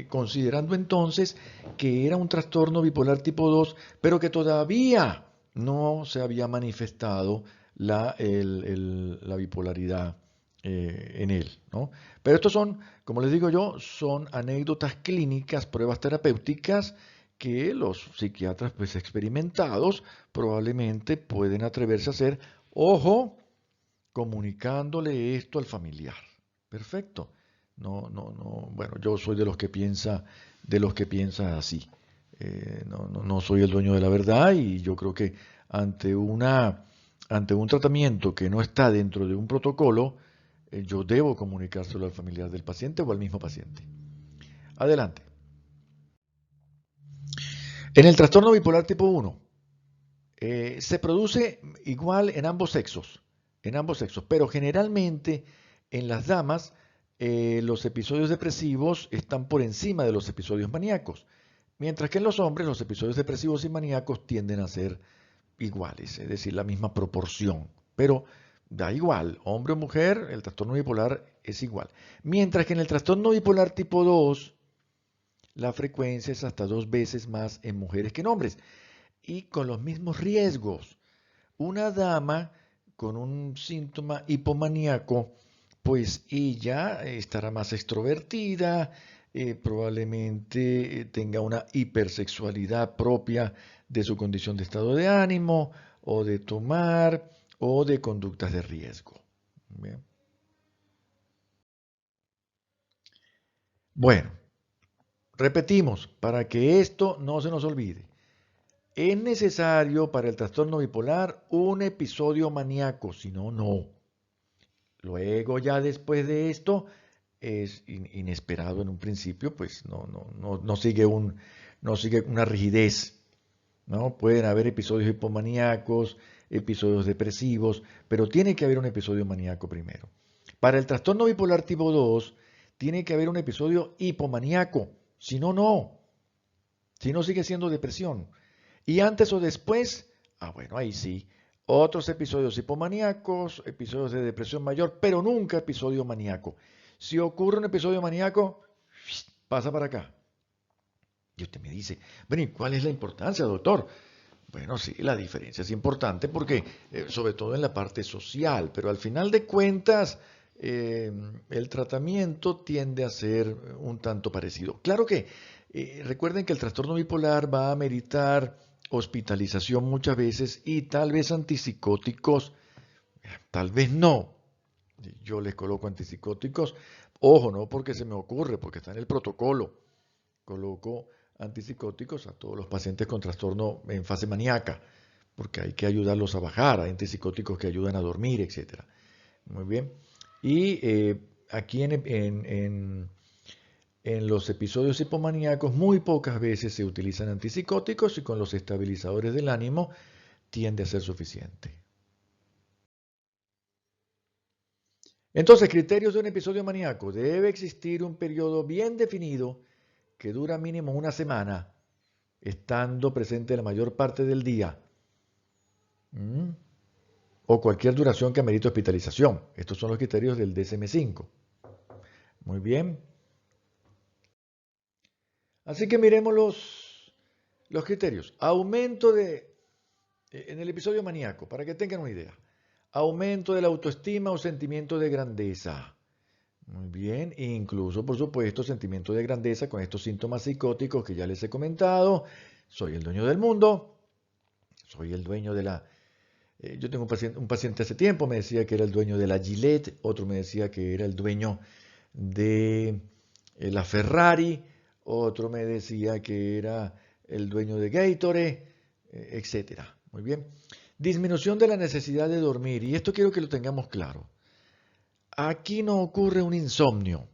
Considerando entonces que era un trastorno bipolar tipo 2, pero que todavía no se había manifestado la bipolaridad en él, ¿no? Pero estos son, como les digo yo, son anécdotas clínicas, pruebas terapéuticas que los psiquiatras pues experimentados probablemente pueden atreverse a hacer, ojo, comunicándole esto al familiar. Perfecto. No. Bueno, yo soy de los que piensa así. No soy el dueño de la verdad y yo creo que ante ante un tratamiento que no está dentro de un protocolo, yo debo comunicárselo al familiar del paciente o al mismo paciente. Adelante. En el trastorno bipolar tipo 1, se produce igual en ambos sexos, pero generalmente en las damas los episodios depresivos están por encima de los episodios maníacos, mientras que en los hombres los episodios depresivos y maníacos tienden a ser iguales, es decir, la misma proporción, pero da igual, hombre o mujer, el trastorno bipolar es igual. Mientras que en el trastorno bipolar tipo 2, la frecuencia es hasta 2 veces más en mujeres que en hombres y con los mismos riesgos. Una dama con un síntoma hipomaníaco, pues ella estará más extrovertida, probablemente tenga una hipersexualidad propia de su condición de estado de ánimo o de tomar o de conductas de riesgo. Bien. Bueno, repetimos, para que esto no se nos olvide. Es necesario para el trastorno bipolar un episodio maníaco, si no, no. Luego ya después de esto es inesperado en un principio, pues no sigue una rigidez, ¿no? Pueden haber episodios hipomaníacos, episodios depresivos, pero tiene que haber un episodio maníaco primero. Para el trastorno bipolar tipo 2, tiene que haber un episodio hipomaníaco, si no, no. Si no, sigue siendo depresión. Y antes o después, bueno, ahí sí, otros episodios hipomaníacos, episodios de depresión mayor, pero nunca episodio maníaco. Si ocurre un episodio maníaco, pasa para acá. Y usted me dice, bueno, ¿y cuál es la importancia, doctor? Bueno, sí, la diferencia es importante porque, sobre todo en la parte social, pero al final de cuentas, el tratamiento tiende a ser un tanto parecido. Claro que recuerden que el trastorno bipolar va a meritar hospitalización muchas veces y tal vez antipsicóticos, tal vez no. Yo les coloco antipsicóticos, ojo, no porque se me ocurre, porque está en el protocolo. Coloco antipsicóticos a todos los pacientes con trastorno en fase maníaca, porque hay que ayudarlos a bajar, hay antipsicóticos que ayudan a dormir, etc. Muy bien. Y aquí en los episodios hipomaníacos muy pocas veces se utilizan antipsicóticos y con los estabilizadores del ánimo tiende a ser suficiente. Entonces, criterios de un episodio maníaco. Debe existir un periodo bien definido que dura mínimo una semana, estando presente la mayor parte del día. ¿Mm? O cualquier duración que amerite hospitalización. Estos son los criterios del DSM-5. Muy bien. Así que miremos los criterios. En el episodio maníaco, para que tengan una idea. Aumento de la autoestima o sentimiento de grandeza. Muy bien, incluso por supuesto sentimiento de grandeza con estos síntomas psicóticos que ya les he comentado. Soy el dueño del mundo, soy el dueño de la... yo tengo un paciente hace tiempo, me decía que era el dueño de la Gillette, otro me decía que era el dueño de la Ferrari, otro me decía que era el dueño de Gatorade, etcétera. Muy bien. Disminución de la necesidad de dormir, y esto quiero que lo tengamos claro. Aquí no ocurre un insomnio.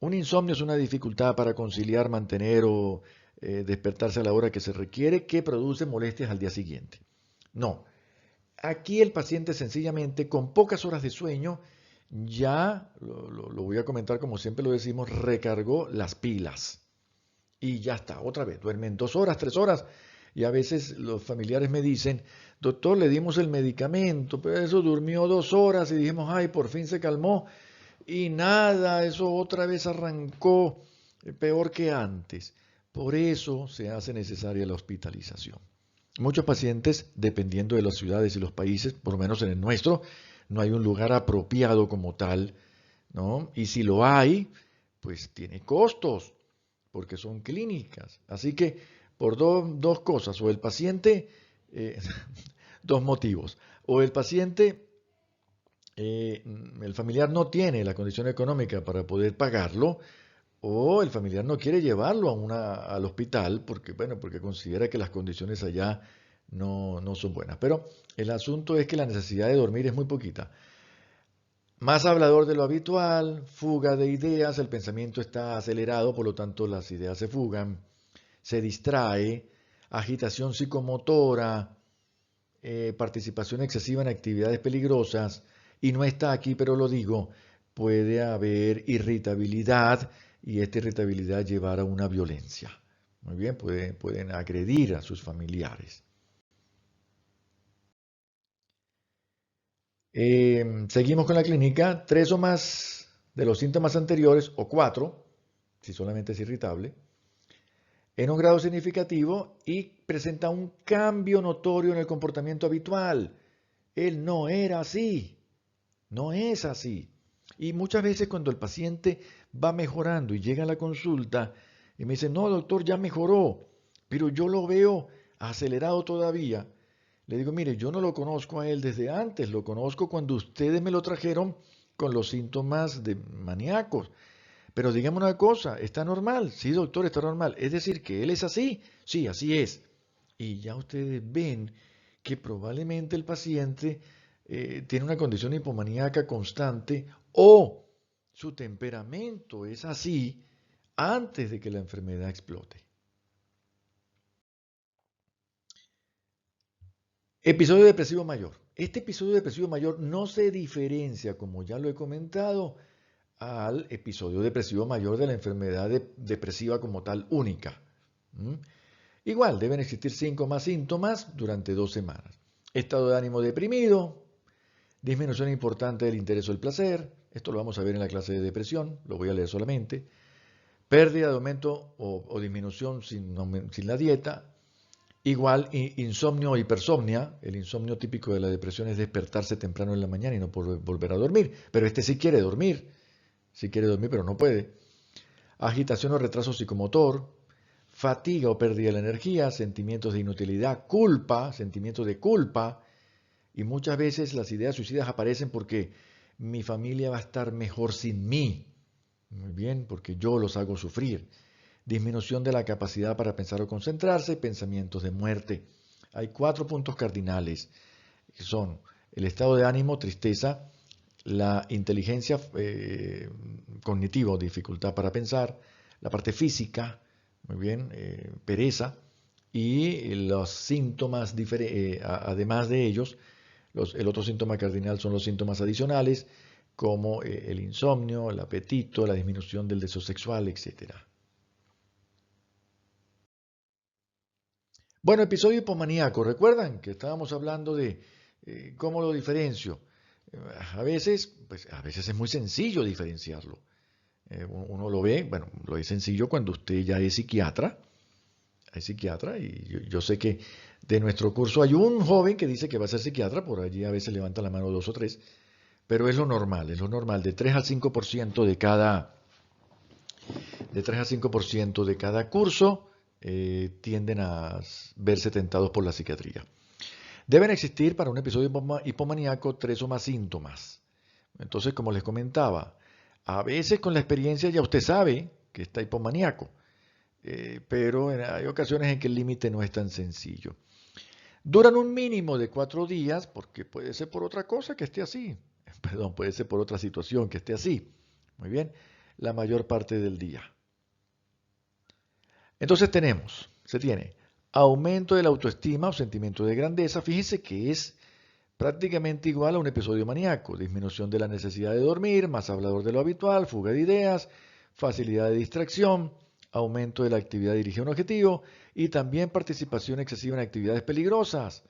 Un insomnio es una dificultad para conciliar, mantener o despertarse a la hora que se requiere que produce molestias al día siguiente. No, aquí el paciente sencillamente con pocas horas de sueño ya, lo voy a comentar como siempre lo decimos, recargó las pilas. Y ya está, otra vez, duermen 2 horas, 3 horas. Y a veces los familiares me dicen, doctor, le dimos el medicamento, pero eso durmió 2 horas y dijimos, ay, por fin se calmó. Y nada, eso otra vez arrancó peor que antes. Por eso se hace necesaria la hospitalización. Muchos pacientes, dependiendo de las ciudades y los países, por lo menos en el nuestro, no hay un lugar apropiado como tal, ¿no? Y si lo hay, pues tiene costos, porque son clínicas. Así que por dos cosas, o el paciente, eh, dos motivos, o el paciente, el familiar no tiene la condición económica para poder pagarlo, o el familiar no quiere llevarlo al hospital porque, bueno, porque considera que las condiciones allá no son buenas. Pero el asunto es que la necesidad de dormir es muy poquita. Más hablador de lo habitual, fuga de ideas, el pensamiento está acelerado, por lo tanto las ideas se fugan, se distrae, agitación psicomotora, participación excesiva en actividades peligrosas, y no está aquí, pero lo digo, puede haber irritabilidad y esta irritabilidad llevar a una violencia. Muy bien, pueden agredir a sus familiares. Seguimos con la clínica. 3 o más de los síntomas anteriores, o 4, si solamente es irritable, en un grado significativo y presenta un cambio notorio en el comportamiento habitual. Él no era así, no es así. Y muchas veces cuando el paciente va mejorando y llega a la consulta y me dice, no, doctor, ya mejoró, pero yo lo veo acelerado todavía. Le digo, mire, yo no lo conozco a él desde antes, lo conozco cuando ustedes me lo trajeron con los síntomas de maníacos. Pero dígame una cosa, ¿está normal? Sí, doctor, está normal. Es decir, que él es así. Sí, así es. Y ya ustedes ven que probablemente el paciente tiene una condición hipomaníaca constante o su temperamento es así antes de que la enfermedad explote. Episodio depresivo mayor. Este episodio depresivo mayor no se diferencia, como ya lo he comentado, al episodio depresivo mayor de la enfermedad depresiva como tal única. ¿Mm? Igual, deben existir 5 más síntomas durante 2 semanas. Estado de ánimo deprimido, disminución importante del interés o el placer, esto lo vamos a ver en la clase de depresión, lo voy a leer solamente. Pérdida de aumento o disminución sin la dieta. Igual, insomnio o hipersomnia. El insomnio típico de la depresión es despertarse temprano en la mañana y no poder volver a dormir. Pero este sí quiere dormir, pero no puede. Agitación o retraso psicomotor, fatiga o pérdida de la energía, sentimientos de inutilidad, culpa, sentimientos de culpa, y muchas veces las ideas suicidas aparecen porque mi familia va a estar mejor sin mí. Muy bien, porque yo los hago sufrir. Disminución de la capacidad para pensar o concentrarse, pensamientos de muerte. Hay 4 puntos cardinales, que son el estado de ánimo, tristeza, la inteligencia cognitiva o dificultad para pensar, la parte física, muy bien, pereza, y los síntomas, además de ellos, el otro síntoma cardinal son los síntomas adicionales, como el insomnio, el apetito, la disminución del deseo sexual, etcétera. Bueno, episodio hipomaníaco. ¿Recuerdan que estábamos hablando de cómo lo diferencio? A veces es muy sencillo diferenciarlo. Uno lo ve, bueno, lo es sencillo cuando usted ya es psiquiatra y yo sé que de nuestro curso hay un joven que dice que va a ser psiquiatra, por allí a veces levanta la mano dos o tres, pero es lo normal, de 3 al 5% de 3 a 5% de cada curso tienden a verse tentados por la psiquiatría. Deben existir para un episodio hipomaníaco 3 o más síntomas. Entonces, como les comentaba, a veces con la experiencia ya usted sabe que está hipomaníaco, pero hay ocasiones en que el límite no es tan sencillo. Duran un mínimo de 4 días, porque puede ser por otra cosa que esté así. Perdón, puede ser por otra situación que esté así. Muy bien, la mayor parte del día. Entonces se tiene aumento de la autoestima o sentimiento de grandeza. Fíjese que es prácticamente igual a un episodio maníaco. Disminución de la necesidad de dormir, más hablador de lo habitual, fuga de ideas, facilidad de distracción, aumento de la actividad dirigida a un objetivo y también participación excesiva en actividades peligrosas.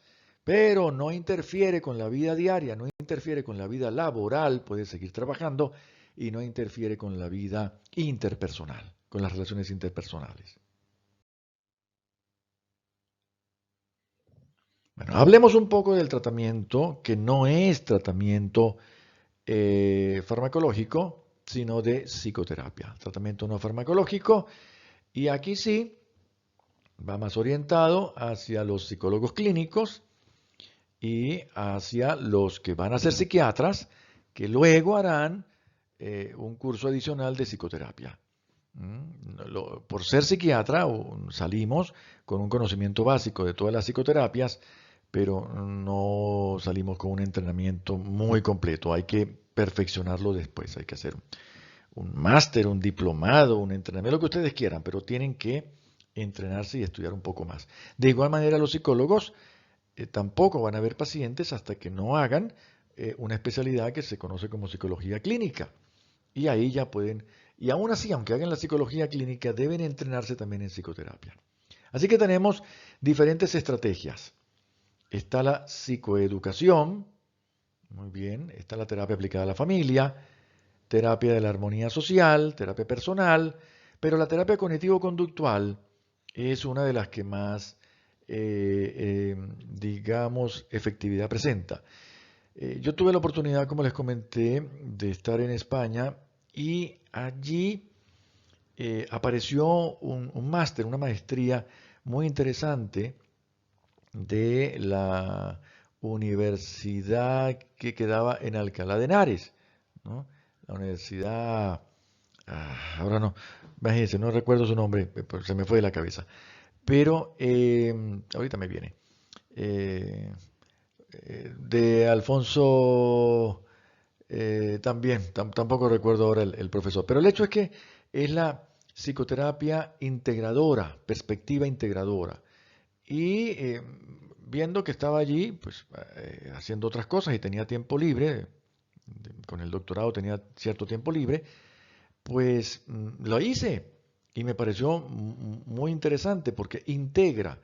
Pero no interfiere con la vida diaria, no interfiere con la vida laboral, puede seguir trabajando y no interfiere con la vida interpersonal, con las relaciones interpersonales. Bueno, hablemos un poco del tratamiento, que no es tratamiento farmacológico, sino de psicoterapia. Tratamiento no farmacológico, y aquí sí va más orientado hacia los psicólogos clínicos y hacia los que van a ser psiquiatras, que luego harán un curso adicional de psicoterapia. Por ser psiquiatra salimos con un conocimiento básico de todas las psicoterapias, pero no salimos con un entrenamiento muy completo. Hay que perfeccionarlo después, hay que hacer un máster, un diplomado, un entrenamiento, lo que ustedes quieran, pero tienen que entrenarse y estudiar un poco más. De igual manera, los psicólogos tampoco van a ver pacientes hasta que no hagan una especialidad que se conoce como psicología clínica. Y ahí ya pueden, y aún así, aunque hagan la psicología clínica, deben entrenarse también en psicoterapia. Así que tenemos diferentes estrategias. Está la psicoeducación, muy bien, está la terapia aplicada a la familia, terapia de la armonía social, terapia personal, pero la terapia cognitivo-conductual es una de las que más, digamos, efectividad presenta. Yo tuve la oportunidad, como les comenté, de estar en España y allí apareció un máster, una maestría muy interesante de la universidad que quedaba en Alcalá de Henares, ¿no? La universidad, ahora no, imagínense, no recuerdo su nombre, se me fue de la cabeza, pero ahorita me viene. Eh, de Alfonso, también, tampoco recuerdo ahora el profesor, pero el hecho es que es la psicoterapia integradora, perspectiva integradora. Y viendo que estaba allí, pues haciendo otras cosas y tenía tiempo libre, con el doctorado tenía cierto tiempo libre, pues lo hice y me pareció muy interesante porque integra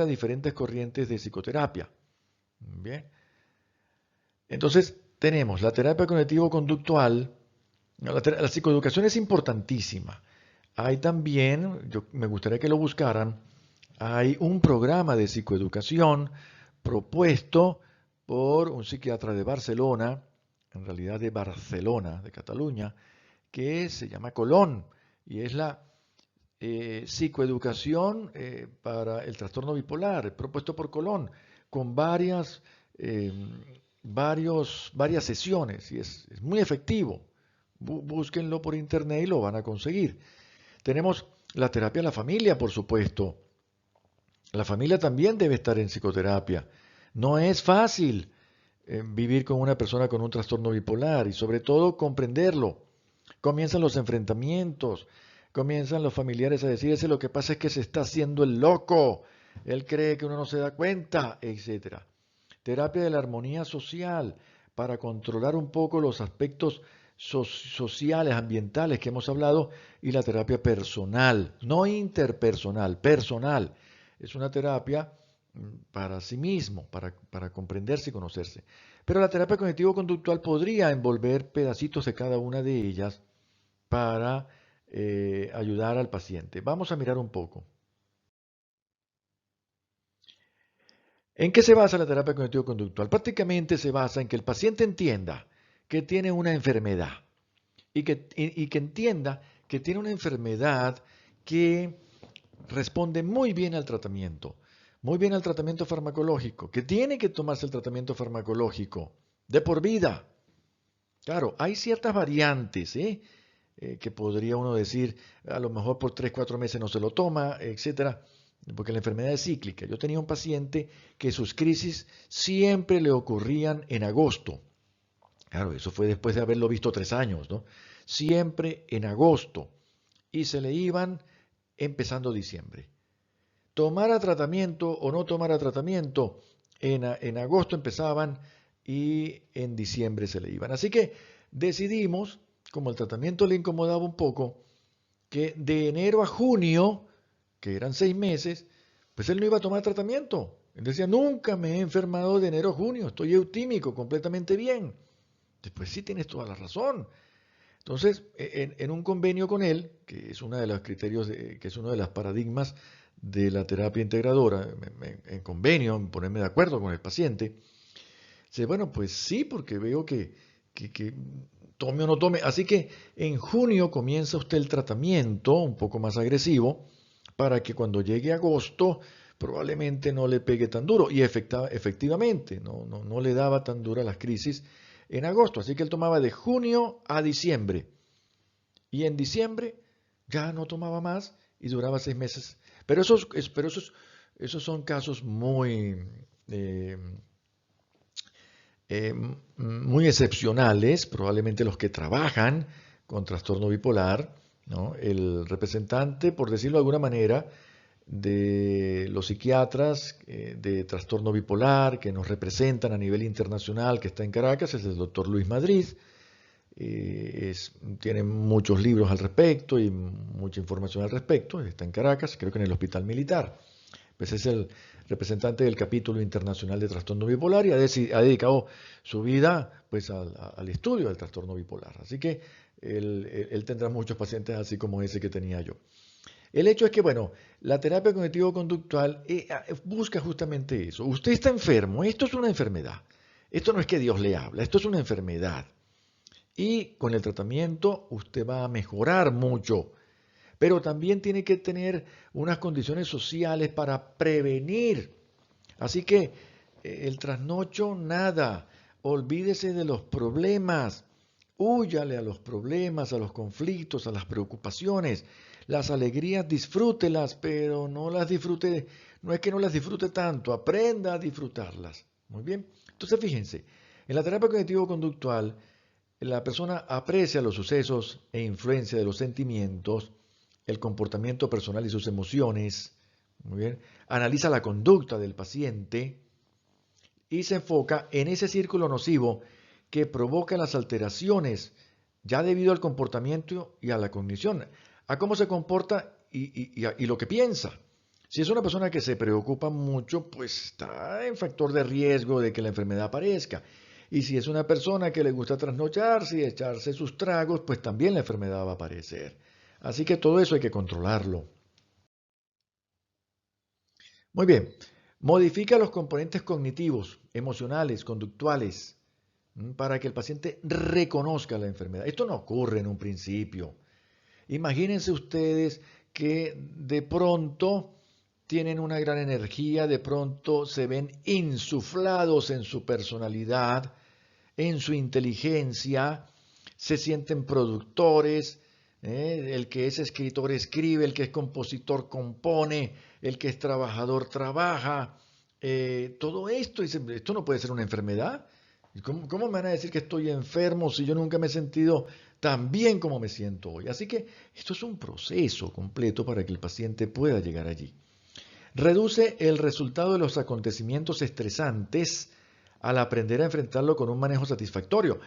diferentes corrientes de psicoterapia. Bien. Entonces, tenemos la terapia cognitivo-conductual. La psicoeducación es importantísima. Hay también, me gustaría que lo buscaran, hay un programa de psicoeducación propuesto por un psiquiatra de Barcelona, en realidad de Barcelona, de Cataluña, que se llama Colón, y es la psicoeducación para el trastorno bipolar, propuesto por Colón, con eh, varias sesiones, y es muy efectivo. Búsquenlo por internet y lo van a conseguir. Tenemos la terapia a la familia, por supuesto. La familia también debe estar en psicoterapia. No es fácil vivir con una persona con un trastorno bipolar y sobre todo comprenderlo. Comienzan los enfrentamientos, comienzan los familiares a decirse lo que pasa es que se está haciendo el loco, él cree que uno no se da cuenta, etcétera. Terapia de la armonía social para controlar un poco los aspectos sociales, ambientales que hemos hablado, y la terapia personal, no interpersonal, personal. Es una terapia para sí mismo, para comprenderse y conocerse. Pero la terapia cognitivo-conductual podría envolver pedacitos de cada una de ellas para ayudar al paciente. Vamos a mirar un poco. ¿En qué se basa la terapia cognitivo-conductual? Prácticamente se basa en que el paciente entienda que tiene una enfermedad y que entienda que tiene una enfermedad que responde muy bien al tratamiento, muy bien al tratamiento farmacológico, que tiene que tomarse el tratamiento farmacológico de por vida. Claro, hay ciertas variantes, que podría uno decir, a lo mejor por 3, 4 meses no se lo toma, etcétera, porque la enfermedad es cíclica. Yo tenía un paciente que sus crisis siempre le ocurrían en agosto. Claro, eso fue después de haberlo visto 3 años, ¿no? Siempre en agosto. Y se le iban empezando diciembre. Tomara tratamiento o no tomara tratamiento, en agosto empezaban y en diciembre se le iban. Así que decidimos, como el tratamiento le incomodaba un poco, que de enero a junio, que eran 6 meses, pues él no iba a tomar tratamiento. Él decía, nunca me he enfermado de enero a junio, estoy eutímico, completamente bien. Después sí tienes toda la razón. Entonces, en un convenio con él, que es uno de los criterios, que es uno de los paradigmas de la terapia integradora, en convenio, en ponerme de acuerdo con el paciente, dice, bueno, pues sí, porque veo que tome o no tome. Así que en junio comienza usted el tratamiento un poco más agresivo para que cuando llegue agosto probablemente no le pegue tan duro. Y efectivamente, no le daba tan dura las crisis en agosto. Así que él tomaba de junio a diciembre. Y en diciembre ya no tomaba más y duraba 6 meses. Pero esos son casos eh, muy excepcionales, probablemente los que trabajan con trastorno bipolar, ¿no? El representante, por decirlo de alguna manera, de los psiquiatras de trastorno bipolar que nos representan a nivel internacional, que está en Caracas, es el doctor Luis Madrid. Tiene muchos libros al respecto y mucha información al respecto. Está en Caracas, creo que en el Hospital Militar. Pues es el representante del capítulo internacional de trastorno bipolar y ha dedicado su vida pues al estudio del trastorno bipolar. Así que él tendrá muchos pacientes así como ese que tenía yo. El hecho es que, bueno, la terapia cognitivo-conductual busca justamente eso. Usted está enfermo, esto es una enfermedad. Esto no es que Dios le habla, esto es una enfermedad. Y con el tratamiento usted va a mejorar mucho, pero también tiene que tener unas condiciones sociales para prevenir. Así que el trasnocho, nada. Olvídese de los problemas. Húyale a los problemas, a los conflictos, a las preocupaciones. Las alegrías disfrútelas, pero no las disfrute, no es que no las disfrute tanto, aprenda a disfrutarlas. Muy bien. Entonces fíjense, en la terapia cognitivo-conductual, la persona aprecia los sucesos e influencia de los sentimientos, el comportamiento personal y sus emociones, muy bien, analiza la conducta del paciente y se enfoca en ese círculo nocivo que provoca las alteraciones ya debido al comportamiento y a la cognición, a cómo se comporta y lo que piensa. Si es una persona que se preocupa mucho, pues está en factor de riesgo de que la enfermedad aparezca. Y si es una persona que le gusta trasnocharse y echarse sus tragos, pues también la enfermedad va a aparecer. Así que todo eso hay que controlarlo. Muy bien. Modifica los componentes cognitivos, emocionales, conductuales, para que el paciente reconozca la enfermedad. Esto no ocurre en un principio. Imagínense ustedes que de pronto tienen una gran energía, de pronto se ven insuflados en su personalidad, en su inteligencia, se sienten productores, el que es escritor escribe, el que es compositor compone, el que es trabajador trabaja, todo esto, esto no puede ser una enfermedad. ¿Cómo me van a decir que estoy enfermo si yo nunca me he sentido tan bien como me siento hoy? Así que esto es un proceso completo para que el paciente pueda llegar allí. Reduce el resultado de los acontecimientos estresantes al aprender a enfrentarlo con un manejo satisfactorio.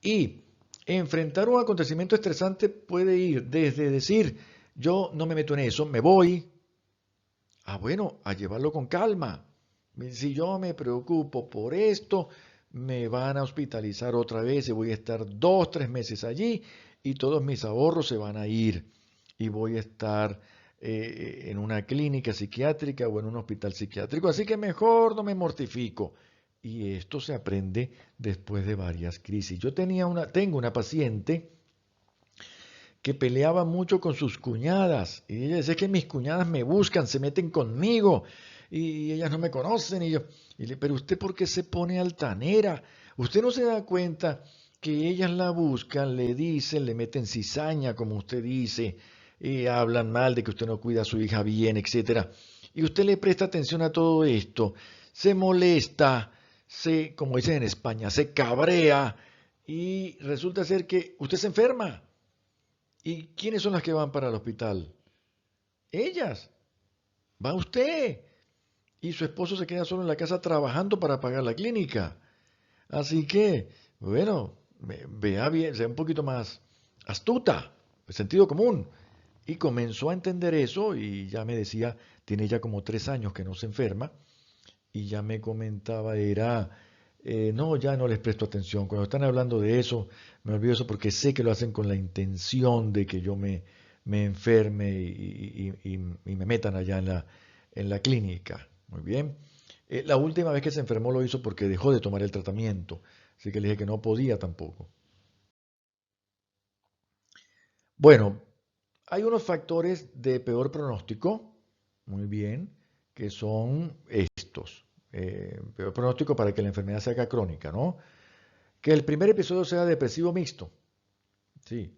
Y enfrentar un acontecimiento estresante puede ir desde decir, yo no me meto en eso, me voy, bueno, a llevarlo con calma. Si yo me preocupo por esto, me van a hospitalizar otra vez y voy a estar 2, 3 meses allí y todos mis ahorros se van a ir y voy a estar en una clínica psiquiátrica o en un hospital psiquiátrico. Así que mejor no me mortifico. Y esto se aprende después de varias crisis. Tengo una paciente que peleaba mucho con sus cuñadas. Y ella decía que mis cuñadas me buscan, se meten conmigo y ellas no me conocen. Pero usted, ¿por qué se pone altanera? Usted no se da cuenta que ellas la buscan, le dicen, le meten cizaña, como usted dice, y hablan mal de que usted no cuida a su hija bien, etcétera. Y usted le presta atención a todo esto, se molesta, como dicen en España, se cabrea y resulta ser que usted se enferma. ¿Y quiénes son las que van para el hospital? Ellas. Va usted. Y su esposo se queda solo en la casa trabajando para pagar la clínica. Así que, bueno, vea bien, sea un poquito más astuta, de sentido común. Y comenzó a entender eso y ya me decía, tiene ya como 3 años que no se enferma. Y ya me comentaba, no, ya no les presto atención. Cuando están hablando de eso, me olvido eso porque sé que lo hacen con la intención de que yo me enferme y me metan allá en la clínica. Muy bien. La última vez que se enfermó lo hizo porque dejó de tomar el tratamiento. Así que le dije que no podía tampoco. Bueno, hay unos factores de peor pronóstico, muy bien, que son estos. Peor pronóstico para que la enfermedad se haga crónica, ¿no? Que el primer episodio sea depresivo mixto, sí,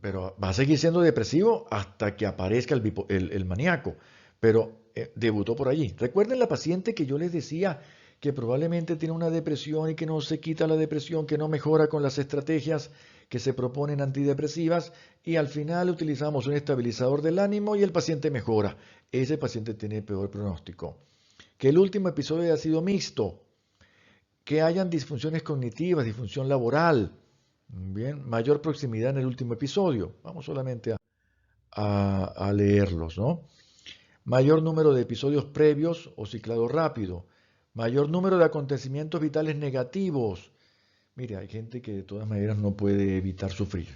pero va a seguir siendo depresivo hasta que aparezca el maníaco, pero debutó por allí. Recuerden la paciente que yo les decía que probablemente tiene una depresión y que no se quita la depresión, que no mejora con las estrategias que se proponen antidepresivas y al final utilizamos un estabilizador del ánimo y el paciente mejora. Ese paciente tiene peor pronóstico. Que el último episodio haya sido mixto, que hayan disfunciones cognitivas, disfunción laboral, bien, mayor proximidad en el último episodio. Vamos solamente a leerlos, ¿no? Mayor número de episodios previos o ciclado rápido. Mayor número de acontecimientos vitales negativos. Mire, hay gente que de todas maneras no puede evitar sufrir.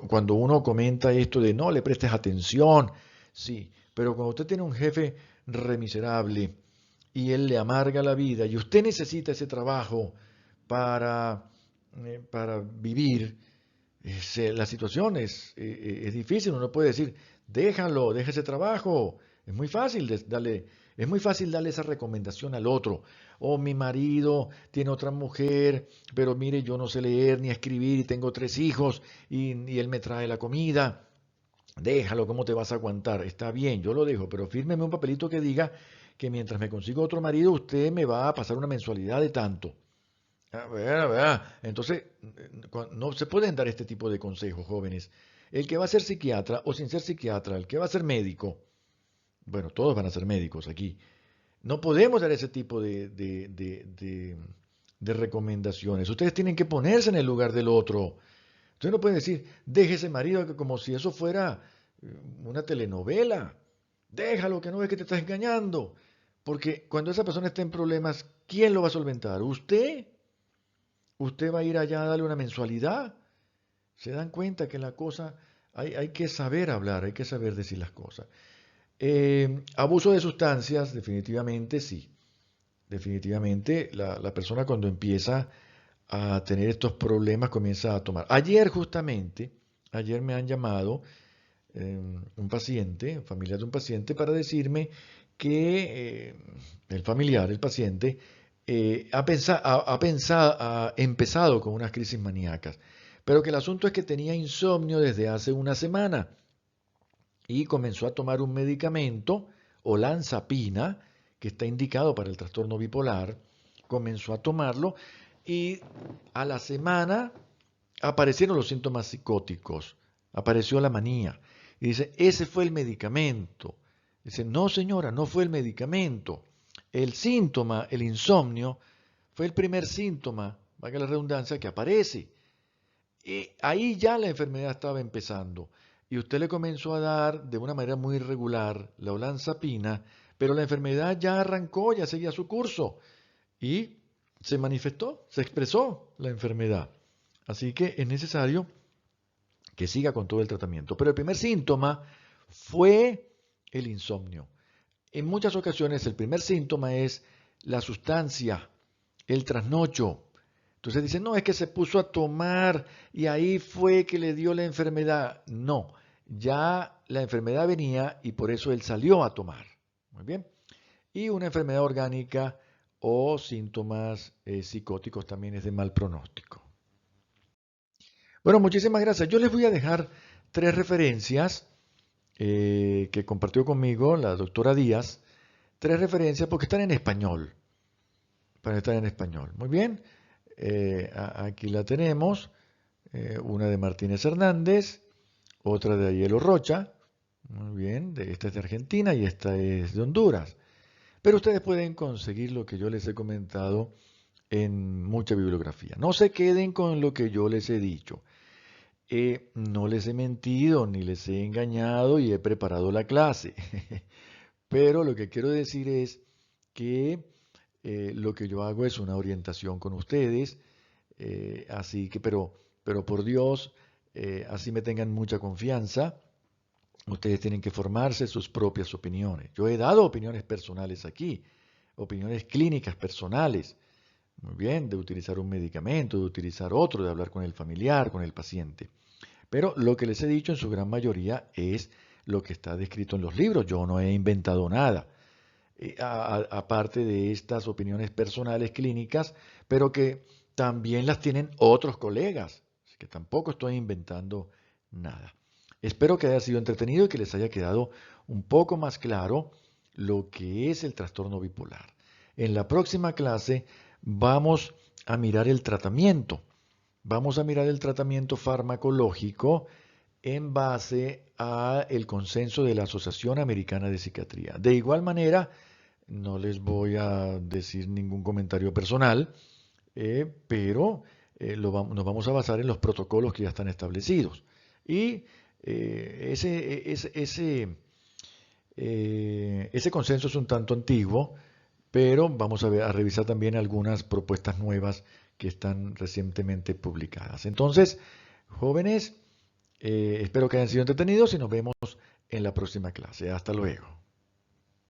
Cuando uno comenta esto de no le prestes atención, sí, pero cuando usted tiene un jefe remiserable y él le amarga la vida y usted necesita ese trabajo para vivir, la situación es difícil. Uno puede decir, déjalo, deja ese trabajo. Es muy fácil darle esa recomendación al otro. O mi marido tiene otra mujer, pero mire, yo no sé leer ni escribir y tengo 3 hijos y él me trae la comida. Déjalo, ¿cómo te vas a aguantar? Está bien, yo lo dejo, pero fírmeme un papelito que diga que mientras me consigo otro marido, usted me va a pasar una mensualidad de tanto. A ver. Entonces, no se pueden dar este tipo de consejos, jóvenes. El que va a ser psiquiatra o sin ser psiquiatra, el que va a ser médico, bueno, todos van a ser médicos aquí. No podemos dar ese tipo de recomendaciones. Ustedes tienen que ponerse en el lugar del otro. Usted no puede decir, deje ese marido como si eso fuera una telenovela. Déjalo, que no ves que te estás engañando. Porque cuando esa persona esté en problemas, ¿quién lo va a solventar? ¿Usted? ¿Usted va a ir allá a darle una mensualidad? Se dan cuenta que la cosa, hay que saber hablar, hay que saber decir las cosas. Abuso de sustancias, definitivamente sí. Definitivamente la persona cuando empieza a tener estos problemas comienza a tomar. Ayer me han llamado un paciente, familiar de un paciente, para decirme que el familiar, el paciente, ha empezado con unas crisis maníacas, pero que el asunto es que tenía insomnio desde hace una semana y comenzó a tomar un medicamento, olanzapina, que está indicado para el trastorno bipolar, comenzó a tomarlo y a la semana aparecieron los síntomas psicóticos, apareció la manía. Y dice, ese fue el medicamento. Dice, no señora, no fue el medicamento. el síntoma, el insomnio, fue el primer síntoma, valga la redundancia, que aparece. Y ahí ya la enfermedad estaba empezando. Y usted le comenzó a dar de una manera muy irregular la olanzapina, pero la enfermedad ya arrancó, ya seguía su curso. Y se manifestó, se expresó la enfermedad. Así que es necesario que siga con todo el tratamiento. Pero el primer síntoma fue el insomnio. En muchas ocasiones el primer síntoma es la sustancia, el trasnocho. Entonces dicen, no, es que se puso a tomar y ahí fue que le dio la enfermedad. No, ya la enfermedad venía y por eso él salió a tomar. Muy bien. Y una enfermedad orgánica o síntomas psicóticos también es de mal pronóstico. Bueno, muchísimas gracias. Yo les voy a dejar 3 referencias que compartió conmigo la doctora Díaz. 3 referencias porque están en español. Para estar en español. Muy bien. Aquí la tenemos. Una de Martínez Hernández, otra de Ayelo Rocha. Muy bien. Esta es de Argentina y esta es de Honduras. Pero ustedes pueden conseguir lo que yo les he comentado en mucha bibliografía. No se queden con lo que yo les he dicho. No les he mentido ni les he engañado y he preparado la clase. Pero lo que quiero decir es que lo que yo hago es una orientación con ustedes, así que, pero por Dios, así me tengan mucha confianza, ustedes tienen que formarse sus propias opiniones. Yo he dado opiniones personales aquí, opiniones clínicas personales, muy bien, de utilizar un medicamento, de utilizar otro, de hablar con el familiar, con el paciente. Pero lo que les he dicho en su gran mayoría es lo que está descrito en los libros. Yo no he inventado nada. Aparte de estas opiniones personales clínicas, pero que también las tienen otros colegas. Así que tampoco estoy inventando nada. Espero que haya sido entretenido y que les haya quedado un poco más claro lo que es el trastorno bipolar. En la próxima clase vamos a mirar el tratamiento. Vamos a mirar el tratamiento farmacológico en base al consenso de la Asociación Americana de Psiquiatría. De igual manera, no les voy a decir ningún comentario personal, pero nos vamos a basar en los protocolos que ya están establecidos. Y ese consenso es un tanto antiguo, pero vamos a revisar también algunas propuestas nuevas que están recientemente publicadas. Entonces, jóvenes, espero que hayan sido entretenidos y nos vemos en la próxima clase. Hasta luego.